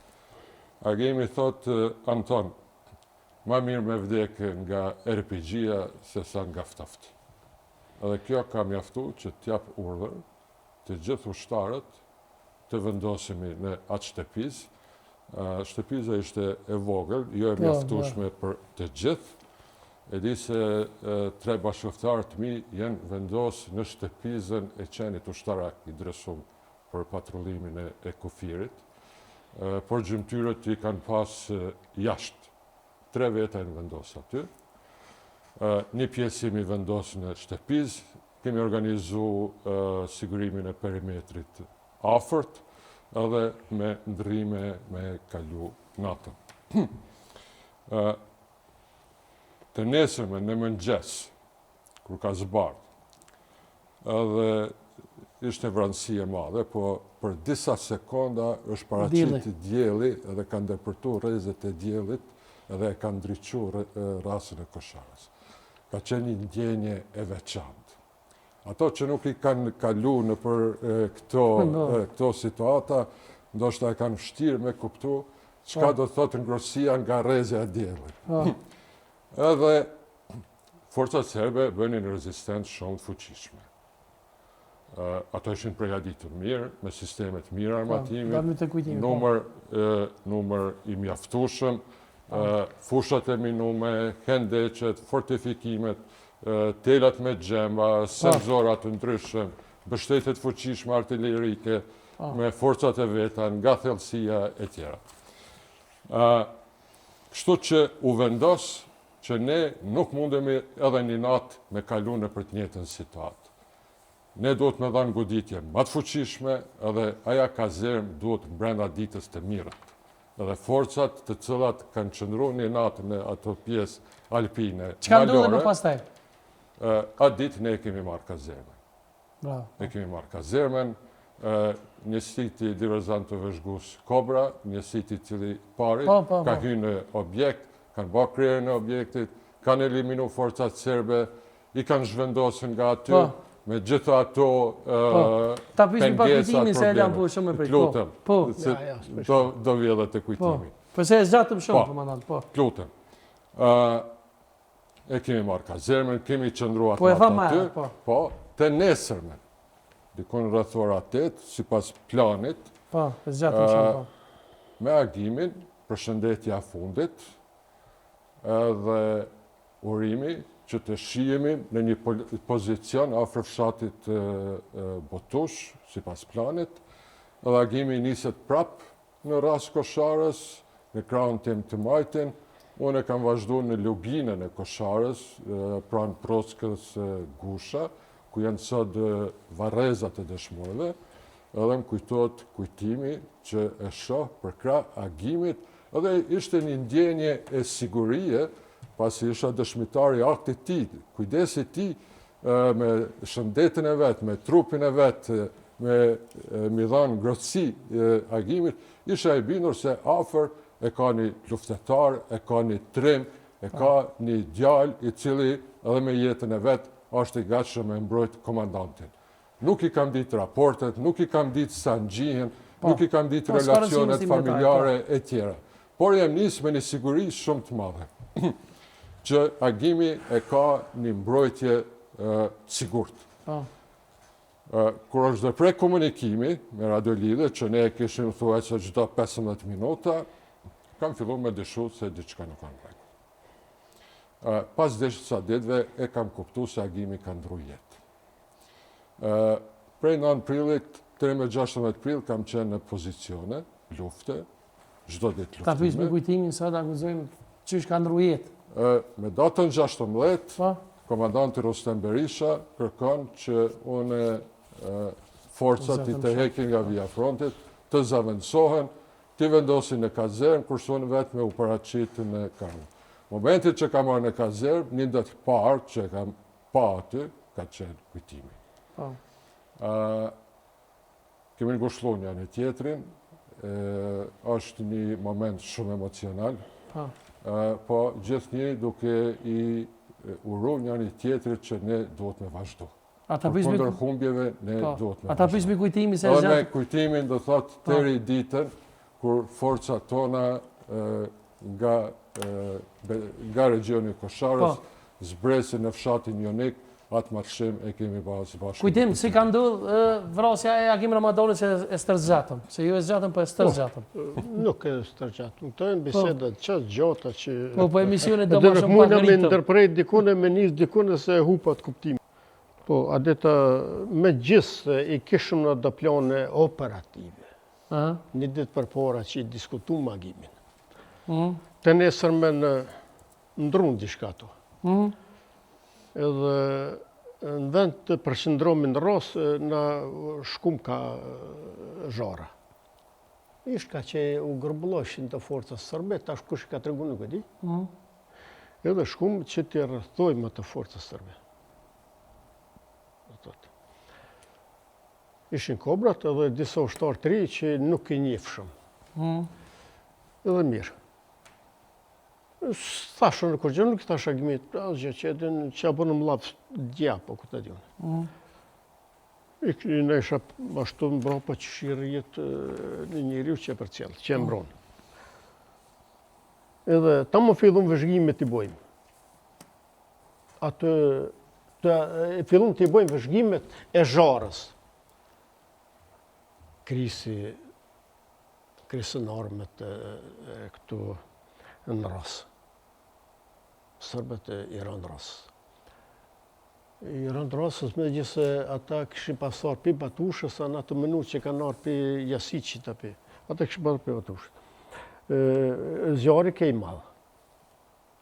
Agimi thot, Anton, ma mirë me vdekë nga RPG-a se sa nga ftofti. Edhe kjo ka mjaftu që t'jap urdhër të gjithë ushtarët të vendosemi në atë shtëpis. Shtëpiza ishte e vogël, jo e mjaftueshme për të gjithë. E di se 3 bashkëftarë të mi jenë vendosë në shtëpizën e qenit ushtarak i dresum për patrullimin e kufirit, por gjymtyrët i kanë pas jashtë. 3 veta në vendosë aty. Një pjesë jemi vendosë në shtëpiz, kemi organizu sigurimin e perimetrit afërt, edhe me ndrime me kalu natën. Të nesërme në mëngjes, kur ka zbardh, edhe ishte vranësi e madhe, po për disa sekonda është paraqit dielli edhe ka ndërpërtu rrezet e diellit edhe e ka ndriçu rasën e Kosharës. Ka qenë një ndjenje e veçantë. Ato që nuk i kanë kalu në për këto situata, ndoshta e kanë vështirë me kuptu çka do të thotë ngrohtësia nga rrezja e diellit. Edhe forcat serbe bënin rezistencë shumë fuqishme. Ato ishin përgatitur mirë, me sistemet mirë armatimi, numër i mjaftueshëm, fushat e minume, hendeqet, fortifikimet, telat me xhemba, senzorat të ndryshëm, mbështetjet fuqishme artillerike, me forcat e veta, nga thellësia e tjera. Kështu që u vendos që ne nuk mundemi edhe një natë me kalu në për të njëjtën situatë. Ne duhet me dhanë goditje më të fuqishme, edhe aja kazerm duhet brenda ditës të mirët. Edhe forcat të cilat kanë qëndru një natë në ato pjesë alpine, çka ndodhe më pastaj? Atë ditë ne kemi marrë kazermen. Ne kemi marrë kazermen, një siti diverzant të vëzhgus Kobra, një siti cili pari, ka hynë në objekt, kanë bërë krerjen e objektit, kanë eliminu forcat serbe, i kanë zhvendosur nga aty, me gjitha ato pengesat, problemet. Lutem, do vje edhe të kujtimi. Përse e zgjatëm shumë, komandant, po. Lutem. E kemi marrë kazermen, kemi qëndruar aty, po, të nesërmen, dikon rreth ora 8, sipas planit, e zgjatëm shumë, me agimin, përshëndetja fundit, edhe urimi që të shihemi në një pozicion afër fshatit Botush, sipas planit, edhe agimi niset prap në rast Kosharës, në krahun tim të Majtin. Unë kam vazhduar në luginën e Kosharës, pranë Prockës Gusha, ku janë sot varrezat e dëshmorëve, edhe më kujtohet kujtimi që e shoh për krah agimit, edhe ishte një ndjenje e sigurie, pasi isha dëshmitari aktit ti, kujdesi ti me shëndetin e vetë, me trupin e vetë, me mi dhanë ngrohtësi agimit, isha e bindur se afër e ka një luftetar, e ka një trim, e ka një djalë i cili edhe me jetën e vetë është i gatshëm me mbrojt komandantin. Nuk i kam ditë raportet, nuk i kam ditë sanxhihen, nuk i kam ditë relacionet familjare e tjera. Por jam nisë me një siguri shumë të madhe, që agimi e ka një mbrojtje sigurt. Kur është dhe prej komunikimi me radiolidhe, që ne kishim thuaj se çdo 15 minuta, kam filluar me dyshu se diçka nuk ka në rregull. Pas disa ditëve e kam kuptuar se agimi ka ndru jetë. Prej 9 prillit, 13-16 prill kam qenë në pozicione, lufte, çdo ditë luftime. Ta pyes me kujtimin sa ta akuzojmë çish ka ndru jetë. Me datën 16, komandanti Rustem Berisha kërkon që unë forcat i të hekin nga vija frontit, të zavendësohen, të vendosin në kazerm, kurse unë vetë me u paraqitë në karmë. Momentit që kam marrë në kazerm, një datë parë që kam pa aty, ka qenë kujtimi. Kemi ngushëllu një tjetrin, është një moment shumë emocional, po gjithnjë duke i uru një tjetrit që ne duhet me vazhdu. Kundër humbjeve ne duhet me vazhdu. Ata pyes me kujtimin se me kujtimin do thot deri ditën kur forcat tona nga regioni Kosharës zbresin në fshatin Jonik atë marshim e kemi bazë bashkë. Kujtim, si ka ndodhë vrasja e Agim Ramadanit që e stërgjatëm? Se ju e zgjatëm, po e stërgjatëm. Nuk e stërgjatëm. Këto e në bisedat qësë gjata që... Po emisionet do ma shumë pak Mujna me rritëm. ndërprejt dikune, me njës dikune se hupat kuptim. Po, adeta me gjithë i kishëm në do plane operative. Një ditë për para që i diskutu më Agimin. Të nesër me në ndrunë dishka to. Edhe në vend të përshëndromin në rosë, në shkum ka zhara. Ishka që u gërbëlloshin të forcës sërbe, tash kush ka të regu nuk e di. Edhe shkum që të rëthojmë të forcës sërbe. Ishin kobrat edhe disa ushtarë të ri që nuk i njefshëm. Edhe mirë. Thashën në kërgjën, nuk i thash Agimit, asgjë që edhin që abonë më lapë dja, po këtë edhjone. Në isha ashtu më bropa që shirjet në njëriu që e për cjellë, që e mbronë. Edhe ta më fillum vëzhgimit i bojmë. Atë, fillum të i bojmë vëzhgimet e zharës. Krisën armët këtu në rasë. Sërbet e Iran rasë. Iran rasës me gjithse ata këshin pasar për batushës, a në atë menu që kanë arë për Jasicit api. Ata këshin pasar për batushës. Zjarë ke i malë.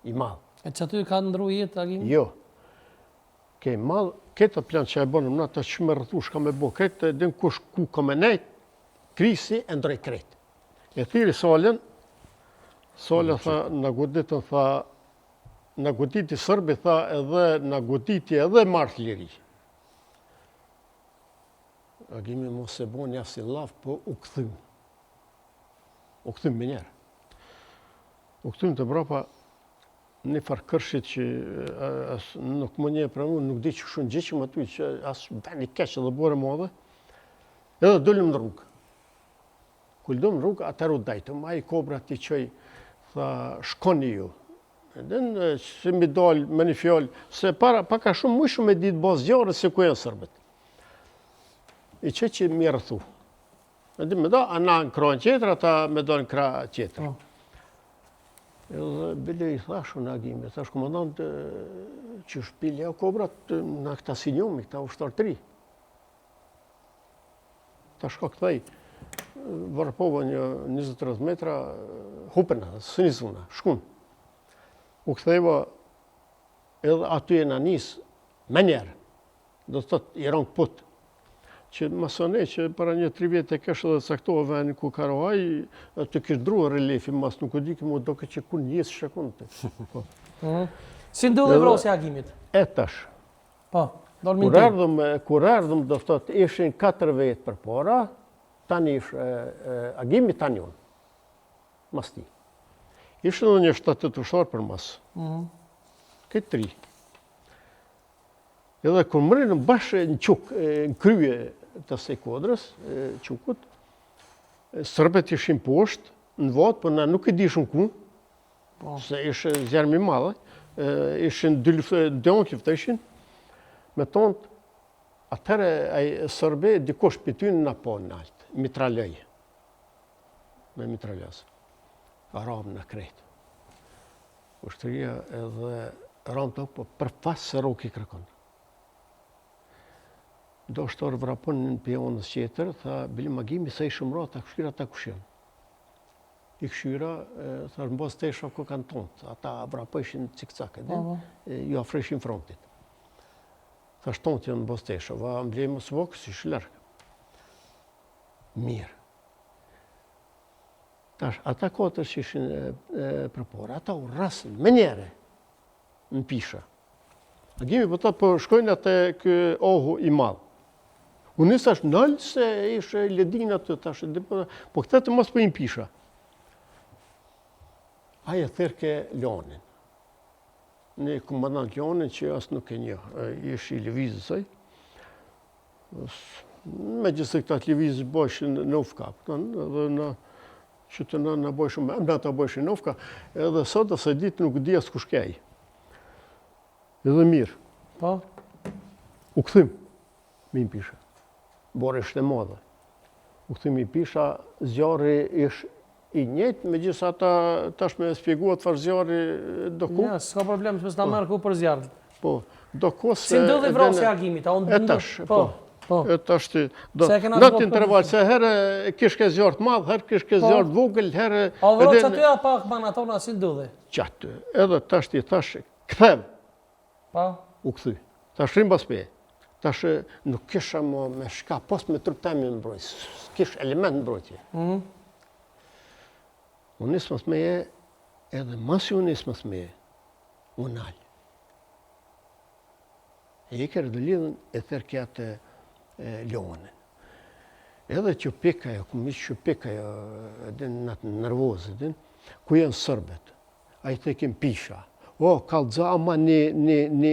I malë. E që aty ka ndru jetë, Agim? Jo. Ke i malë, këtë plan që e bonëm në ata që me rëthush ka me bo, këtë edhe në kush ku ka me nejtë, krisi e ndrej kretë. E thiri Salën tha, në goditën tha, në goditi sërbi tha edhe në goditi edhe martë liri. Agimi mos e bo një si lafë, po u këthym. U këthym me njerë. U këthym të brapa një farë kërshit që nuk më një pramu, nuk di që shumë gjithëm aty, që asë beni keqë dhe bore madhe, edhe dullim në rrugë. Kull do në rrugë, atër u dajtëm, a i kobra ti qëj, tha, shkoni ju. Edhe në që mi dalë me një fjallë, se paka shumë më shumë e ditë bazë gjarë se ku e në sërbet. I që mi rëthu. Edhe me da, ana në krajnë qetra, ata me da në kra qetra. Edhe bile i thashu në Agimi, thash komandant që shpilja o kobrat në këta sinjomi, këta ushtarë të ri. Tash ka këthej, varpova një 20-30 metra, hupena, së njësuna, shkun. U këthejva edhe aty e në njësë, me njerë, do të thotë i rangë putë, që masone që para një 3 vjetë e kështë edhe saktohë venin ku Karohaj, të kështë druë reliefi, mas nuk u di këmu doke që ku njësë shakun të. Si ndodhe vrasja e Agimit? E tash. Po, dormin të. Kur ardhëm, do të thotë, ishin 4 vetë për para, tani ishë Agimi, tani unë. Mas ti. Ishë në një 7-8 ushtarë për masë. Këtë 3. Edhe kër mërinë bashkë në qukë, në krye të sej kodrës, qukët, sërbet ishin poshtë, në vatë, për na nuk e di shumë ku, se ishë zjarëmi madhe, ishin 2 onkjëv të ishin, me tontë, atëre sërbe dikosh për ty në po në altë, mitralej, me mitraljasë. Ramë në krejtë. Ushtëria edhe ramë të po për fasë se roki kërkon. Do shtorë vrapon në pionës qeter, tha, bilim Agimi, sa i shumë ra, ta këshyra ta kushjen. I këshyra, tha, në bas të isha ko kanë tontë, ata vrapojshin cik-cak, ju afreshin frontit. Tha, shtontë janë në bas të isha, va mblemë së vokës, ishë lërgë. Mirë. Tash, ata katër që ishin përpore, ata u rrasën me njere në pisha. Agimi po ta po shkojnë atë kë ohu i madhë. Unë nisë ashtë nëllë se ishe ledina të tash, po këta të mos po i në pisha. Aja thërke Ljonin. Një komandant Ljonin që asë nuk e një, ishi i levizës aj. Me gjithë këta të levizës bëshin në ufkap, edhe në që të në bojshëm, në të bojshëm në ufka, edhe sot asë ditë nuk dhja s'ku shkej. Edhe mirë. Po? U këthym, mi pisha. Bore ishte madhe. U këthym i pisha, zjarri ish i njëjtë, me gjithë ata tash me spjeguat farë zjarri do ku. Ja, s'ka problem, s'me s'na merë ku për zjarën. Po, do ku se... Si ndodhi vrasja e Agimit? E tash, po. Po. E tash ti... Se e kena Në zgjat të interval, se herë kish ke zjarë të madhë, herë kish ke zjarë të vogël, herë... A vrasja aty a pak banatona si ndodhi? Qatë, edhe tash ti tash, këthem, Pa? u këthy. Tash rrim pas pe. Tash nuk kisha më me shka, pos me trup temi në mbrojtje, s'kish element në mbrojtje. Unë nisë mas meje, edhe mas ju nisë mas meje, unë nalë. E i kërë dëllidhen e thërë kjatë lojnë. Edhe që pika jo, këmë që pika jo, edhe në të nervozë, edhe, ku janë sërbet, a i tekim pisha. O, kalëza ama një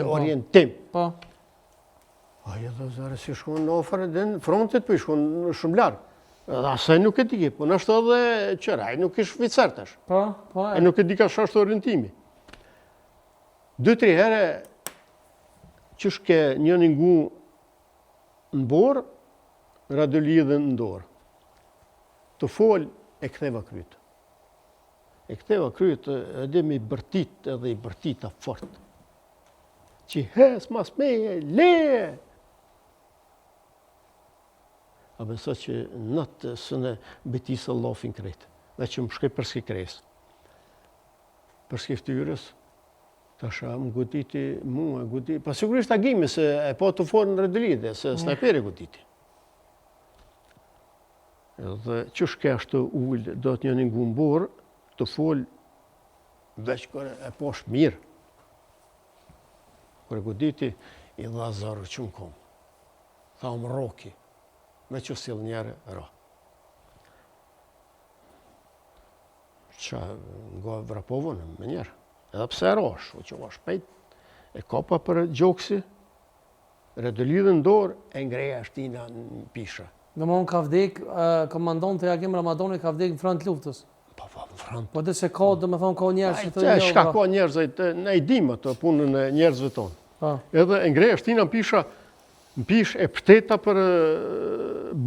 orientim. Po. Aja dhe zare si shkon në ofër edhe në frontet, për shkon shumë largë. Dhe asaj nuk e di ki, po nështë edhe qëraj, nuk ish vicer tash. Po, po. E nuk e di ka shashtë orientimi. 2-3 herë që shke një ngu në borë, radiolidhen në dorë. Të folë e ktheva krytë. E ktheva krytë edhe me i bërtit edhe i bërtita fort. Që hes mas meje, leje! A beso që nëtë sënë betisë lofin kretë, dhe që më shkej përski kresë. Përski ftyrës, tasha më goditi mua, goditi... Pa sigurisht Agimi, se e po të forë në rëdëllide, se snajperi goditi. Dhe që shke ashtë ullë, do të një ngu më borë, të folë, veç kërë e posh mirë. Kërë goditi, i dha zarë që më komë. Tha më roki, me që silë njerë ra. Qa nga vrapovën me njerë. Edhe pse e rosh, o që va shpejt, e kapa për gjoksi, redëllidhën dorë, e ngreja shtina në pisha. Në më unë ka vdek, komandon të Agim Ramadoni ka vdek në front luftës. Po, në front. Po dhe se ka, dhe me thonë, ka njerës që të jo. Shka ka njerëzit, ne i dim ato punën e njerëzve tonë. Edhe e ngreja shtina në pisha, në pish e pështeta për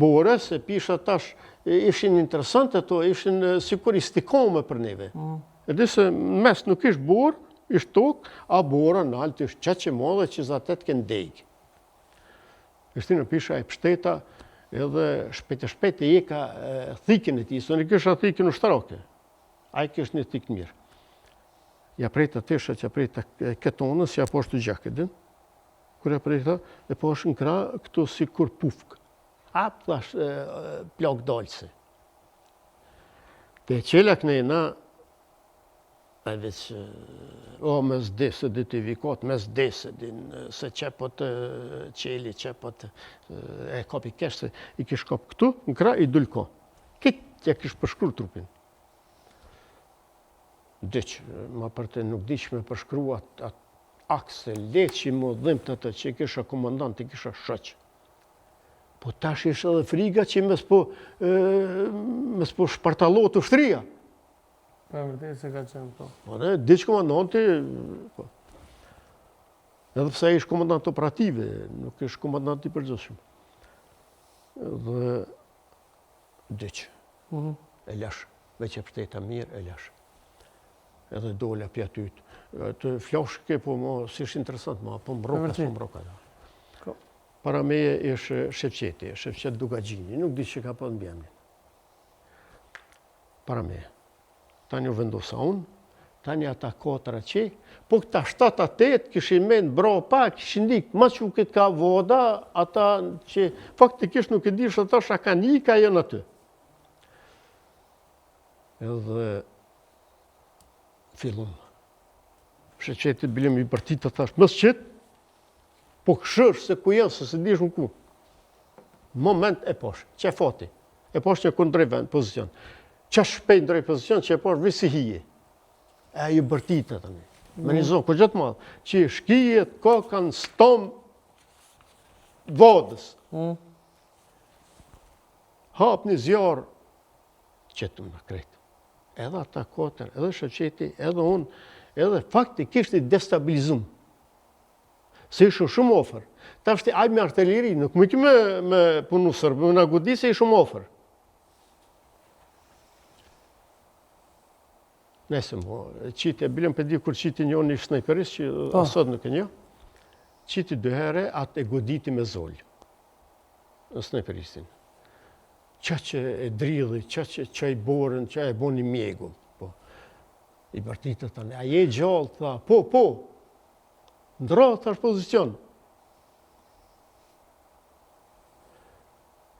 borës, e pisha tash ishin interesante ato, ishin sikur i stikome për neve. E di se mes nuk ish borë, ish tokë, a bora në altë ish qaqe që modhe që zatet kënë dejkë. Ishti në pisha e pështeta, edhe shpejt e jeka thikin e ti, së në kisha thikin u shtaroke. A i kish një thik mirë. Ja prejta tisha që ja prejta ketonës, ja poshtë të gjakëdin. Kër ja prejta, e poshtë në kra këtu si kur pufkë. A thash plak dalësi. Te qela kënejna, e veç, o mes desë, dhe të vikat, mes desë, se qepot qeli, qepot e kapi kesh, se i kish kap këtu, në kra i dulko. Kitë ja kish përshkru trupin. Dyq, ma për të nuk di që me përshkru atë akse, letë që më dhimt atë që i kisha komandant, i kisha shëq. Po tash ishe edhe friga që mes po shpartalot të shtria. Për vërtet se ka qenë po. Po ne, diq komandanti, edhe pse ish komandant operative, nuk ish komandant i përgjithshëm. Dhe diq, e lash, veç e pështeta mirë, e lash. Edhe dole apja tytë. Të flashke, po mo, si ishë interesant, ma, po mbroka. Para meje ishë Shefqeti, Shefqet Dugagjini, nuk di që ka po në bjemni. Para meje. Tani u vendosa unë, tani ata 4 që, po këta 7-8 kishin me në bro pak, kishin dikë, ma që këtë ka voda, ata që faktikisht nuk e di shë ata shakanika jenë aty. Edhe fillum. Shqeqetit bilim i partit të thash, mësë qëtë, po këshërsh se ku jenë, se dish në ku. Moment e posh, që e fati, e posh që ku ndrej vend, pozicion. Që shpejt ndrej pozicion, që e posh visi hije. E ju bërtita të një. Me një zonë, ku gjithë madhë, që shkijet, kokan, stom, vodës. Hap një zjarë, qëtëm në kretë. Edhe ata 4, edhe Shqeqeti, edhe unë, edhe faktikisht i destabilizum. Se ishu shumë ofër. Ta është ajme artilleri, nuk më ki me punu sërbë, më nga gudi se ishë shumë ofër. Nëse mo, qiti, bilem për di kur qiti njën një snajperis, që asot nuk e një, qiti 2 herë atë e goditi me zoll, në snajperistin. Qa që e dridhi, qa i borën, qa e boni mjegu. Po. I bërtitët të a je gjallë, tha, po, ndra, thash pozicion.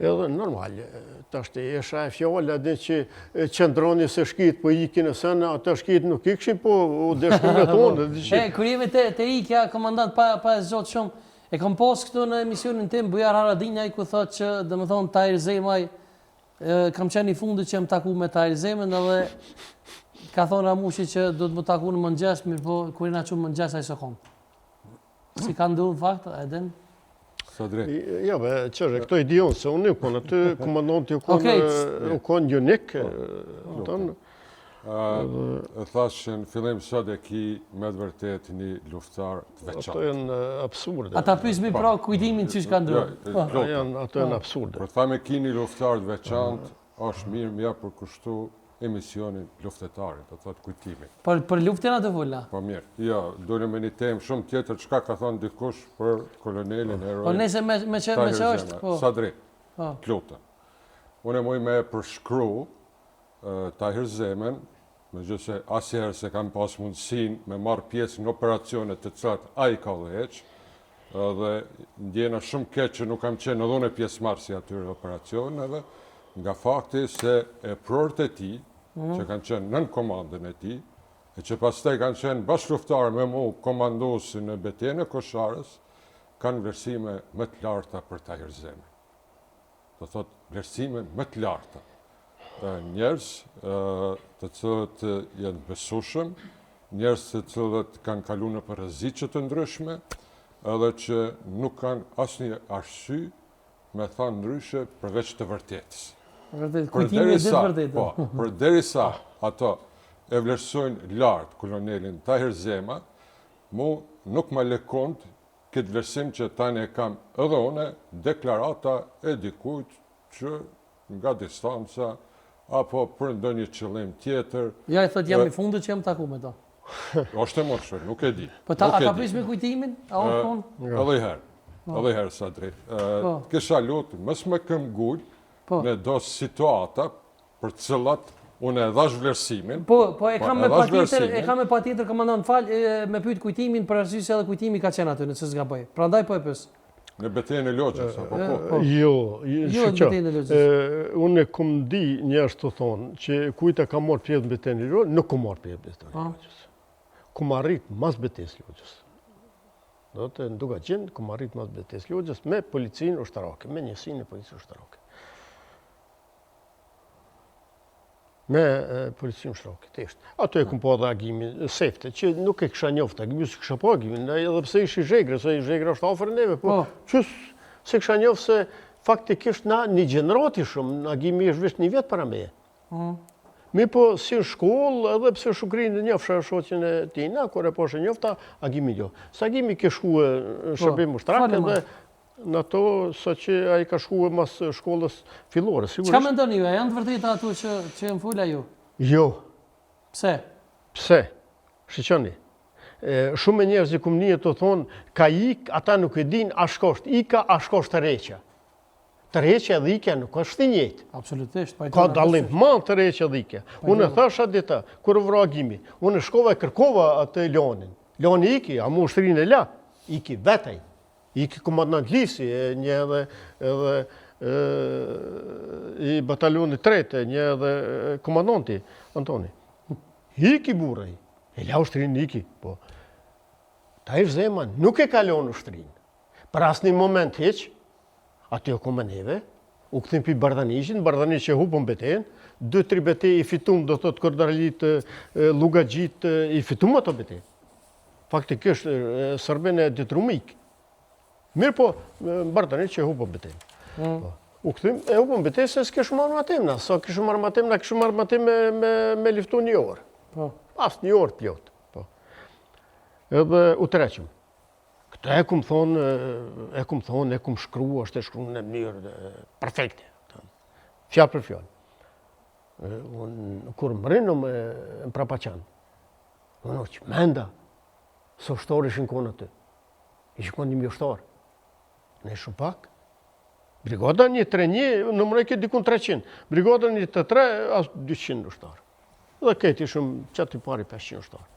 Edhe normal, tash të esha e fjallë, adin që qëndroni se shkit, po ikin e sënë, ata shkit nuk ikshin, po u deshku me tonë. Kur jemi të ikja, komandant, pa e zotë shumë, e kom pas këtu në emisionin tim, Bujar Haradinaj, ku thot që, dhe më thonë, Tahir Zemaj, kam qenë i fundit që më taku me Tahir Zemën, edhe ka thonë Ramushi që do të më taku në mëngjes, mirë po, kur i na që mëngjes, a i së kom. Si ka ndurë në fakt, Edin? Ja, qërë, këto i dion, se unë u konë, aty komandanti u konë Junik. E thash që në fillim sot e ki me të vërtet një luftar të veçantë. Ato janë absurde. Ata pysmi pra kujtimin që shka ndrë. Ato janë absurde. Për tha me ki një luftar të veçantë, është mirë mja për kushtu emisionin luftetarit, të thotë kujtimi. Për luftën atë fulla? Po mirë. Ja, dole me një temë shumë tjetër, qka ka thonë dikush për kolonelin heroj. Po nëse me që është? Sadri, Klutën. Unë e muj me përshkru Tahir Zemen, me gjëse asjerë se kam pas mundësin me marë pjesë në operacionet të cilat a i ka dheqë, dhe ndjena shumë keq që nuk kam qenë edhe unë pjesë marë si atyre operacioneve, nga fakti se e prorët e ti, që kanë qenë nën komandën e ti, e që pastaj kanë qenë bashkëluftarë me mu komandosi në betejën e Kosharës, kanë vlerësime më të larta për Tahir Zemen. Do thotë, vlerësime më të larta. Njerëz të cilët janë besueshëm, njerëz të cilët kanë kaluar në rreziqe të ndryshme, edhe që nuk kanë asnjë arsye me thënë ndryshe përveç të vërtetës. Kujtimi e ditë vërtetë. Po, përderisa ato e vlerësojnë lartë kolonelin Tahir Zema, mu nuk më lekont këtë vlerësim që tani e kam edhe une deklarata e dikujt që nga distanca apo për ndonjë qëllim tjetër. Ja, i thot jam i fundit që jam taku me to. Oshte më shërë, nuk e di. Po a ka pris me kujtimin? Edhe herë, Sadri. Kisha lutë, mës me këm gull në do situata për cilat unë e dhash vlerësimin. Po e kam me pa tjetër, komandant, falë, me pyet kujtimin për arsye se edhe kujtimi ka qenë aty, nëse s'gaboj. Prandaj po e pyes. Në betejën e Logjës, apo po? Jo, në betejën e Logjës. Unë kom di njerëz të thonë që kujta ka marrë pjesë në betejën e Logjës, nuk kom marrë pjesë në betejën e Logjës. Kom arrit mas betejës Logjës. Do të nduka qenë, kom arrit mas betejës Logjës me policinë ushtarake, me njësinë e policinë ushtarake. Me policinë ushtarake, teshtë. Ato e kom po dhe agimin sefte, që nuk e kësha njofta, gjysë kësha po agimin, edhe pse ishi zhegre, se zhegre është afer neve, po qësë se kësha njofë se faktikisht na një gjenerati shumë, në agimi është vishë një vjetë para meje. Mi po si në shkollë, edhe pse shukrinë në njofë shoqin e tina, kore po shë njofta, agimi jo. Sa agimi ke shkuë në shërbim ushtarake dhe në to, sa që a i ka shkuë mas shkollës fillore, sigurisht. Qa me ndoni ju? E janë të vërteta atu që jenë fulla ju? Jo. Pse? Pse? Shqyqoni. Shumë e njerëz i kumë një të thonë, ka ik, ata nuk e din, a shkosht ika, a shkosht të reqa. Të reqa dhe ike nuk është të njëjtë. Absolutisht. Ka dalim, ma të reqa dhe ike. Unë e thasha dita, kërë vragimi, unë shkova e kërkova atë Leonin. Leoni iki, a mu ushtërinë e la, iki vetaj. Iki komandant Lisi, një edhe i batalionit 3, një edhe komandanti, Antoni. Iki buraj, e la ushtërinë iki. Tahir Zema nuk e kalon ushtërinë. Për asë një moment heq, aty o kome neve, u këthim për Bardanishin, Bardanishin që hupën betejën, 2-3 betej i fitum, do thotë Kordalit, Lugagjit, i fitum ato betej. Faktikisht, Sërbën e ditërumik. Mirë po, Bardanishin që hupën betejën. U këthim, e hupën betejën se s'kishë marrë matemna, sa kishë marrë matemna, kishë marrë matemna me liftu një orë. Pas një orë pjotë. Edhe u treqëm. Këtë e kum thonë, e kum shkru, është e shkru në mënyrë perfekte. Fjallë për fjallë. Kur më rinë në Prapaqan, unë që menda, së ushtarë ishin konë aty. Ishin konë 1.000 ushtarë. Ne shumë pak. Brigada 131, në mërej këtë dikun 300. Brigada 183, asë 200 ushtarë. Dhe këtë ishëm qatë i pari 500 ushtarë.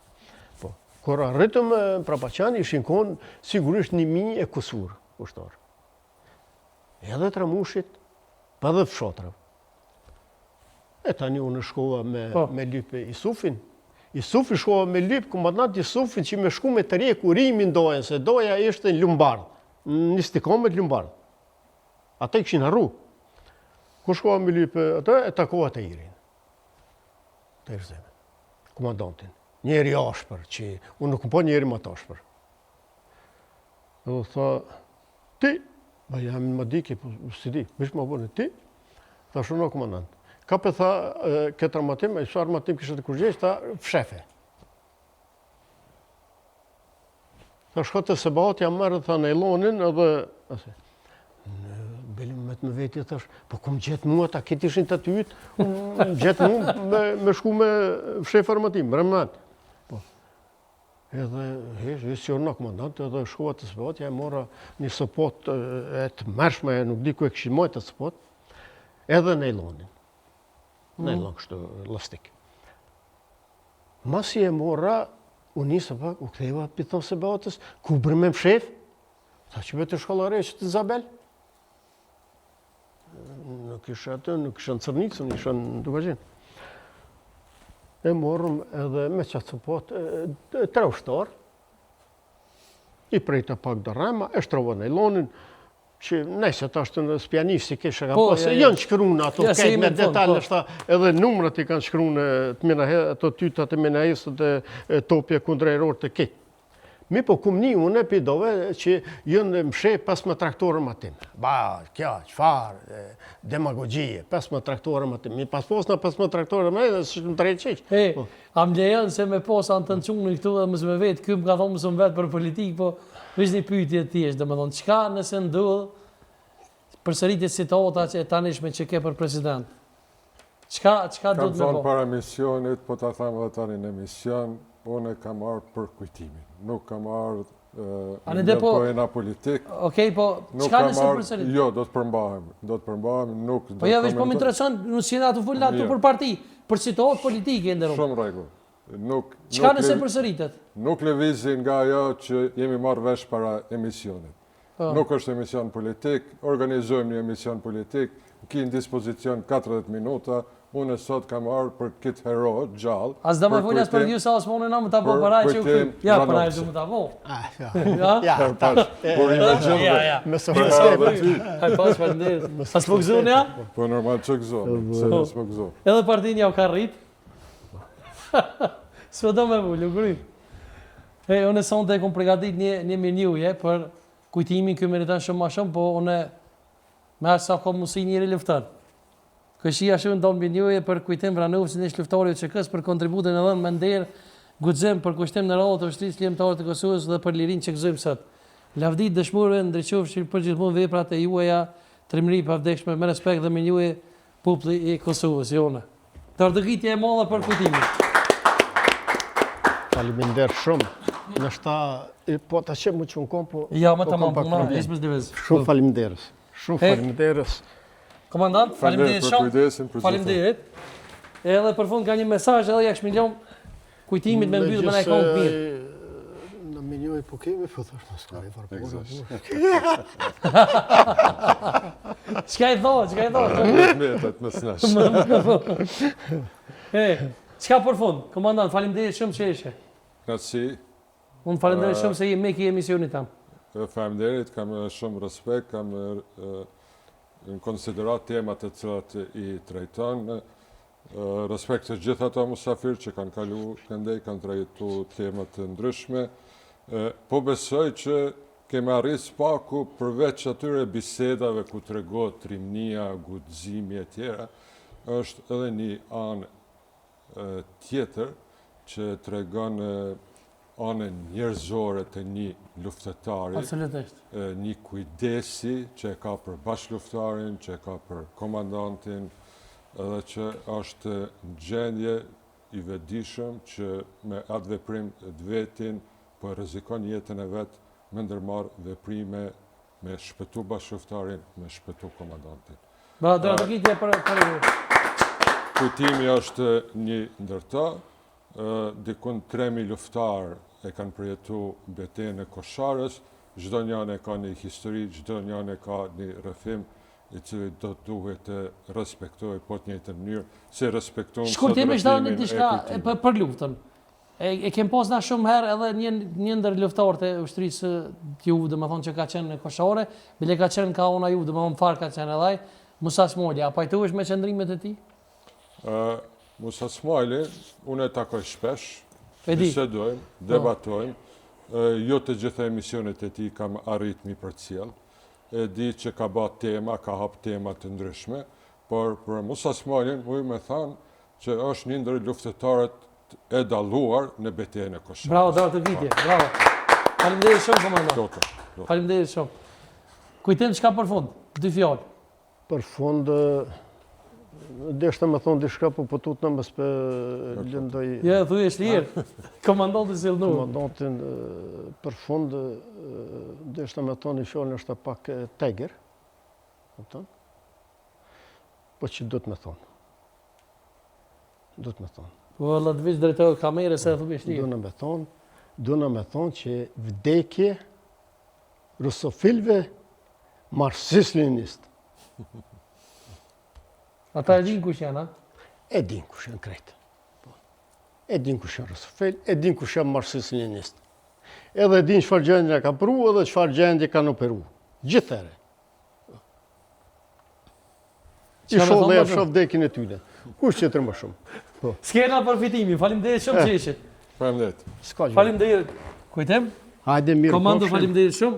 Po, kur arritëm Prapaqan, ishin konë sigurisht 1.000 e kusur ushtarë. Edhe Tramushit, pa dhe fshatrëve. E tani unë shkova me lypë Isufin. Isufi shkova me lypë, komandant Isufin që me shku me të reku rimin dojen, se doja ishte në Lumbardh, në stikomet Lumbardh. Ata i këshin harru. Kur shkova me lypë atë, e takova të Irin. Të Irzeme, komandantin. Njeri ashpër, që unë nuk po njeri më të ashpër. Dhe tha, ti, ba jam më dike, si di, vish më bërë, ti, tha shuna komandant. Ka për tha, këtë armatim, e që armatim kështë të kurgjesh, tha, fshefe. Tha shkote se bat, jam mërë, tha, në elonin, edhe, belim me të më veti, thash, po kom gjetë mua, ta këtë ishin të tyt, gjetë mua me shku me fshef armatim, mërëmnat. Po. Edhe, si orna komandant, edhe shkova të sëpat, ja e mora një sëpat e të mërshme, nuk di ku e këshin mojtë të sëpat, edhe në elonin. Në e langë kështë lastik. Masi e mora, unë njësë pak, u ktheva pitën se batës, ku bërë me mshef, tha që betë shkollare që të Zabel. Nuk isha atë, nuk isha në Cërnicë, nuk isha në Dukazhin. E morëm edhe me qatë sëpat, 3 ushtarë, i prejta pak dërrema, e shtrova në elonin, që nëjse ta është në spjanisht si kesha ka pasë, janë shkrunë ato kejt me detalë, edhe numrat i kanë shkrunë ato tytat e menahesët e topje kundrejror të kejt. Mi po kum një unë e pidove që jënë mshe pas më traktorëm atim. Ba, kja, qfarë, demagogjie, pas më traktorëm atim. Mi pas posna pas më traktorëm atim, dhe së më të rejtë qeqë. A më lejon se me posa në të në qunë këtu dhe mësë me vetë, këmë ka thonë mësë më vetë për politikë, po vish një pyjtje të tjeshtë, dhe më thonë, qka nëse ndodhë përsëritjet situata që e tanishme që ke për president? Qka do të me po? Kam thonë para misionit, po ta thamë dhe tani në mision, unë kam ardhë për kujtimin. Nuk kam ardhë në pojena politik. Okej, po qka nëse përsërit? Jo, do të përmbahem, nuk... Po ja, vesh po më intereson, nuk si da të fullat për parti, për situatë politike, ndërru. Shumë regu. Qka nëse përsëritet? Nuk lëvizin nga ajo që jemi marrë vesh para emisionit. Nuk është emision politik, organizojmë një emision politik, ki në dispozicion 40 minuta, unë sot kam arë për këtë hero gjallë. As dhe me fullas për ju sa osmonë në më të bo përaj që u këtë. Ja, përaj që më të bo. Ja, tash. Me së fërë. Pas për ndirë. As po këzun, ja? Po normal që këzun, se nësë po këzun. Edhe partin ja u ka rrit. Së do me vullu, gërim. Unë e sonde e kom pregatit një menjuje për kujtimin kjo meritan shumë ma shumë, po unë me ashtë sa kom mësi njëri luftar. Këshia shumë ndonë menjuje për kujtim vranovë si një luftari që kësë për kontributin e dhënë me nderë, guxim për kushtim në rallë të vështrisë ligjëtare të Kosovës dhe për lirin që gëzojmë sot. Lavdit dëshmorëve ndriçofshin për gjithmonë veprat e juaja, trimëri pa vdekshme me respekt dhe menjuje populli i Kosovës jone. Të ardhëgitje e madhe për kujtimin. Faleminderit shumë. Nështë po ta qemë më që në kom, po... Ja, më të mamë puna, ishme së divizë. Shumë faleminderit. Shumë faleminderit. Komandant, faleminderit shumë. Faleminderit. Edhe për fund ka një mesazh edhe jaksh milion kujtimit me mbyllë me na e kanë mirë. Në menjoj po kemi, po thash në s'ka i farpora. Qka i tho? Metet me snash. Qka për fund? Komandant, faleminderit shumë që ishe. Knatësi. Unë faleminderit shumë se je me ki emisionit tam. Faleminderit, kam shumë respekt, kam në konsiderat temat e cilat i trajton. Respekt të gjithë ato musafir që kanë kalu këndej, kanë trajtu temat të ndryshme. Po besoj që kemi arrit spaku përveç atyre bisedave ku të regot trimnia, guximi e tjera, është edhe një anë tjetër që të regon anën njerëzore të një luftëtari, Absolutisht. një kujdesi që e ka për bashkëluftarin, që e ka për komandantin, edhe që është në gjendje i vetëdijshëm që me atë veprim të vetin po rrezikon jetën e vet me ndërmarr veprime me shpëtu bashkëluftarin, me shpëtu komandantin. Bravo, do të kitje për Kujtimi është një ndërta, dikun 3.000 luftar e kanë përjetu betejën e Kosharës, çdo njëri ka një histori, çdo njëri ka një rrëfim i cili do të duhet të respektojë po të njëjtën mënyrë se respektojnë shkurtimisht tani diçka për luftën. E kem pas na shumë herë edhe një ndër luftarët e ushtrisë të Juve, domethënë që ka qenë në Koshare, bile ka qenë ka ona Juve, domethënë far ka qenë edhe ai, Musa Smoli, a pajtohesh me qëndrimet e tij? Musa Smali, unë e takoj shpesh, E di. bisedojmë, debatojmë, jo të gjitha emisionet e tij kam arrit mi përcjell, e di që ka ba tema, ka hap tema të ndryshme, por për Musa Smalin, me thanë që është një ndër luftëtarët e dalluar në betejën e Kosharës. Bravo, Dartë Vitje, bravo. Faleminderit shumë, komandant. Faleminderit shumë. Kujtim çka për fund, 2 fjalë. Për fund, deshte me thonë diçka, po tutna më s'pe lëndoj Ja, thujesh lirë. Komandanti Sillnu. komandantin. Për fund, deshte me thonë një fjalë është pak tegër, kupton? Po që do të me thonë. Do të me thonë. Po valla të vish drejtori kamerës se thujesh lirë. Duna me thonë që vdekje rusofilve marxist-leninist. Ata e din kush janë, a? E din kush janë krejtë. E din kush janë rusofil, e din kush janë marxist-leninist. Edhe e din çfarë gjendje ka pru, edhe çfarë gjendje kanë operu. Gjithëre. I shoh dhe shoh vdekjen e tyre. Kush tjetër më shumë? Po. Skena përfitimi, faleminderit shumë që ishit. Faleminderit. S'ka gjë. Faleminderit. Kujtem? Hajde mirë. Komando, kofshim. faleminderit shumë.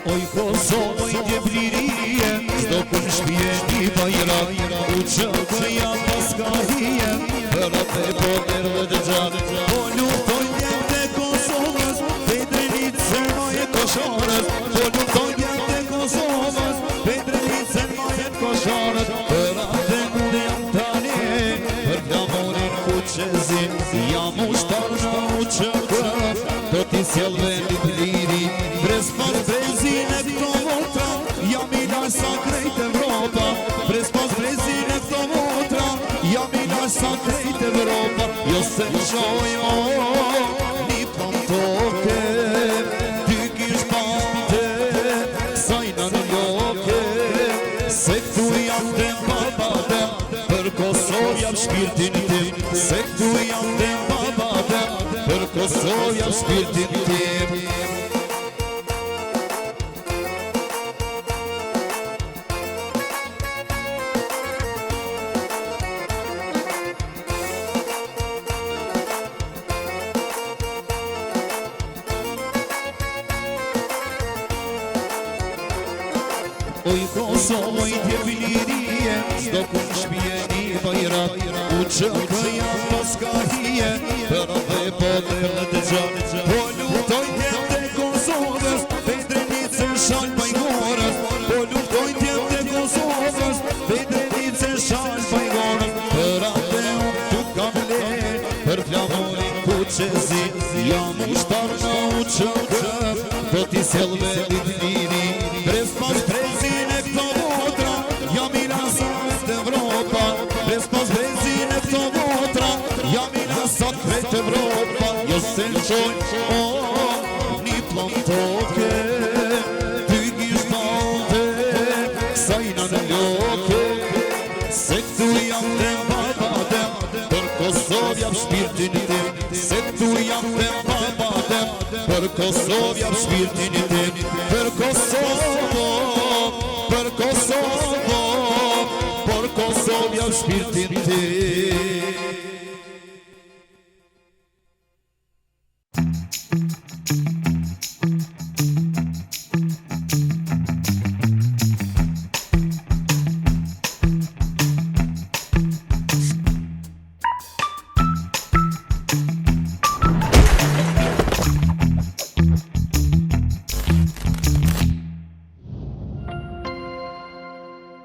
Oj Kosovë i djeblirie, s'do kun shpje një bajrak, u që bëja paskahije, për atë e poder dhe të gjatë. Po luftoj djemë të Kosovës, Pedrelit se majet Kosharës, po luftoj djemë të Kosovës, Pedrelit se majet Kosharës, për atë unë jam tani, për flamorin ku qezin, jam ushtar në u që kërë, do t'i sjell vendit liri, brez par brezin e këto motra, jam i lash sa krejt Evropa, brez pas brezin e këto motra, jam i lash sa krejt Evropa, jo se qojo, një plantoke, ty kish pante, sajna në loke, se këtu jam të babade, për Kosovë jam shpirtin tim, se këtu jam të babade, për Kosovë jam shpirtin tim. Oj Kosovë i djeblirie, s'do kun shpje një bajrak, u që këja paskahije, për atë e poder dhe të gjatë. Po luftoj djemë të Kosovës, Pedrelicën shal pajgorës, po luftoj djemë të Kosovës, Pedrelicën shal pajgorës, për atë unë tu kam le, për flamorin ku qezi, jam ushtar në u që kërë, do t'i sjell vendit liri, brez pas brezin e këto motra, jam i lasat Evropa, brez pas brezin e këto motra, jam i lasat krejt Evropa, jo se në qoj, një plantoke, ty kish malte, sajna në loke, se këtu jam të babade, për Kosovë jam shpirtin tim, se këtu jam të babade, për Kosovë jam shpirtin tim, për Kosovë, për Kosovë. shpirtin tim.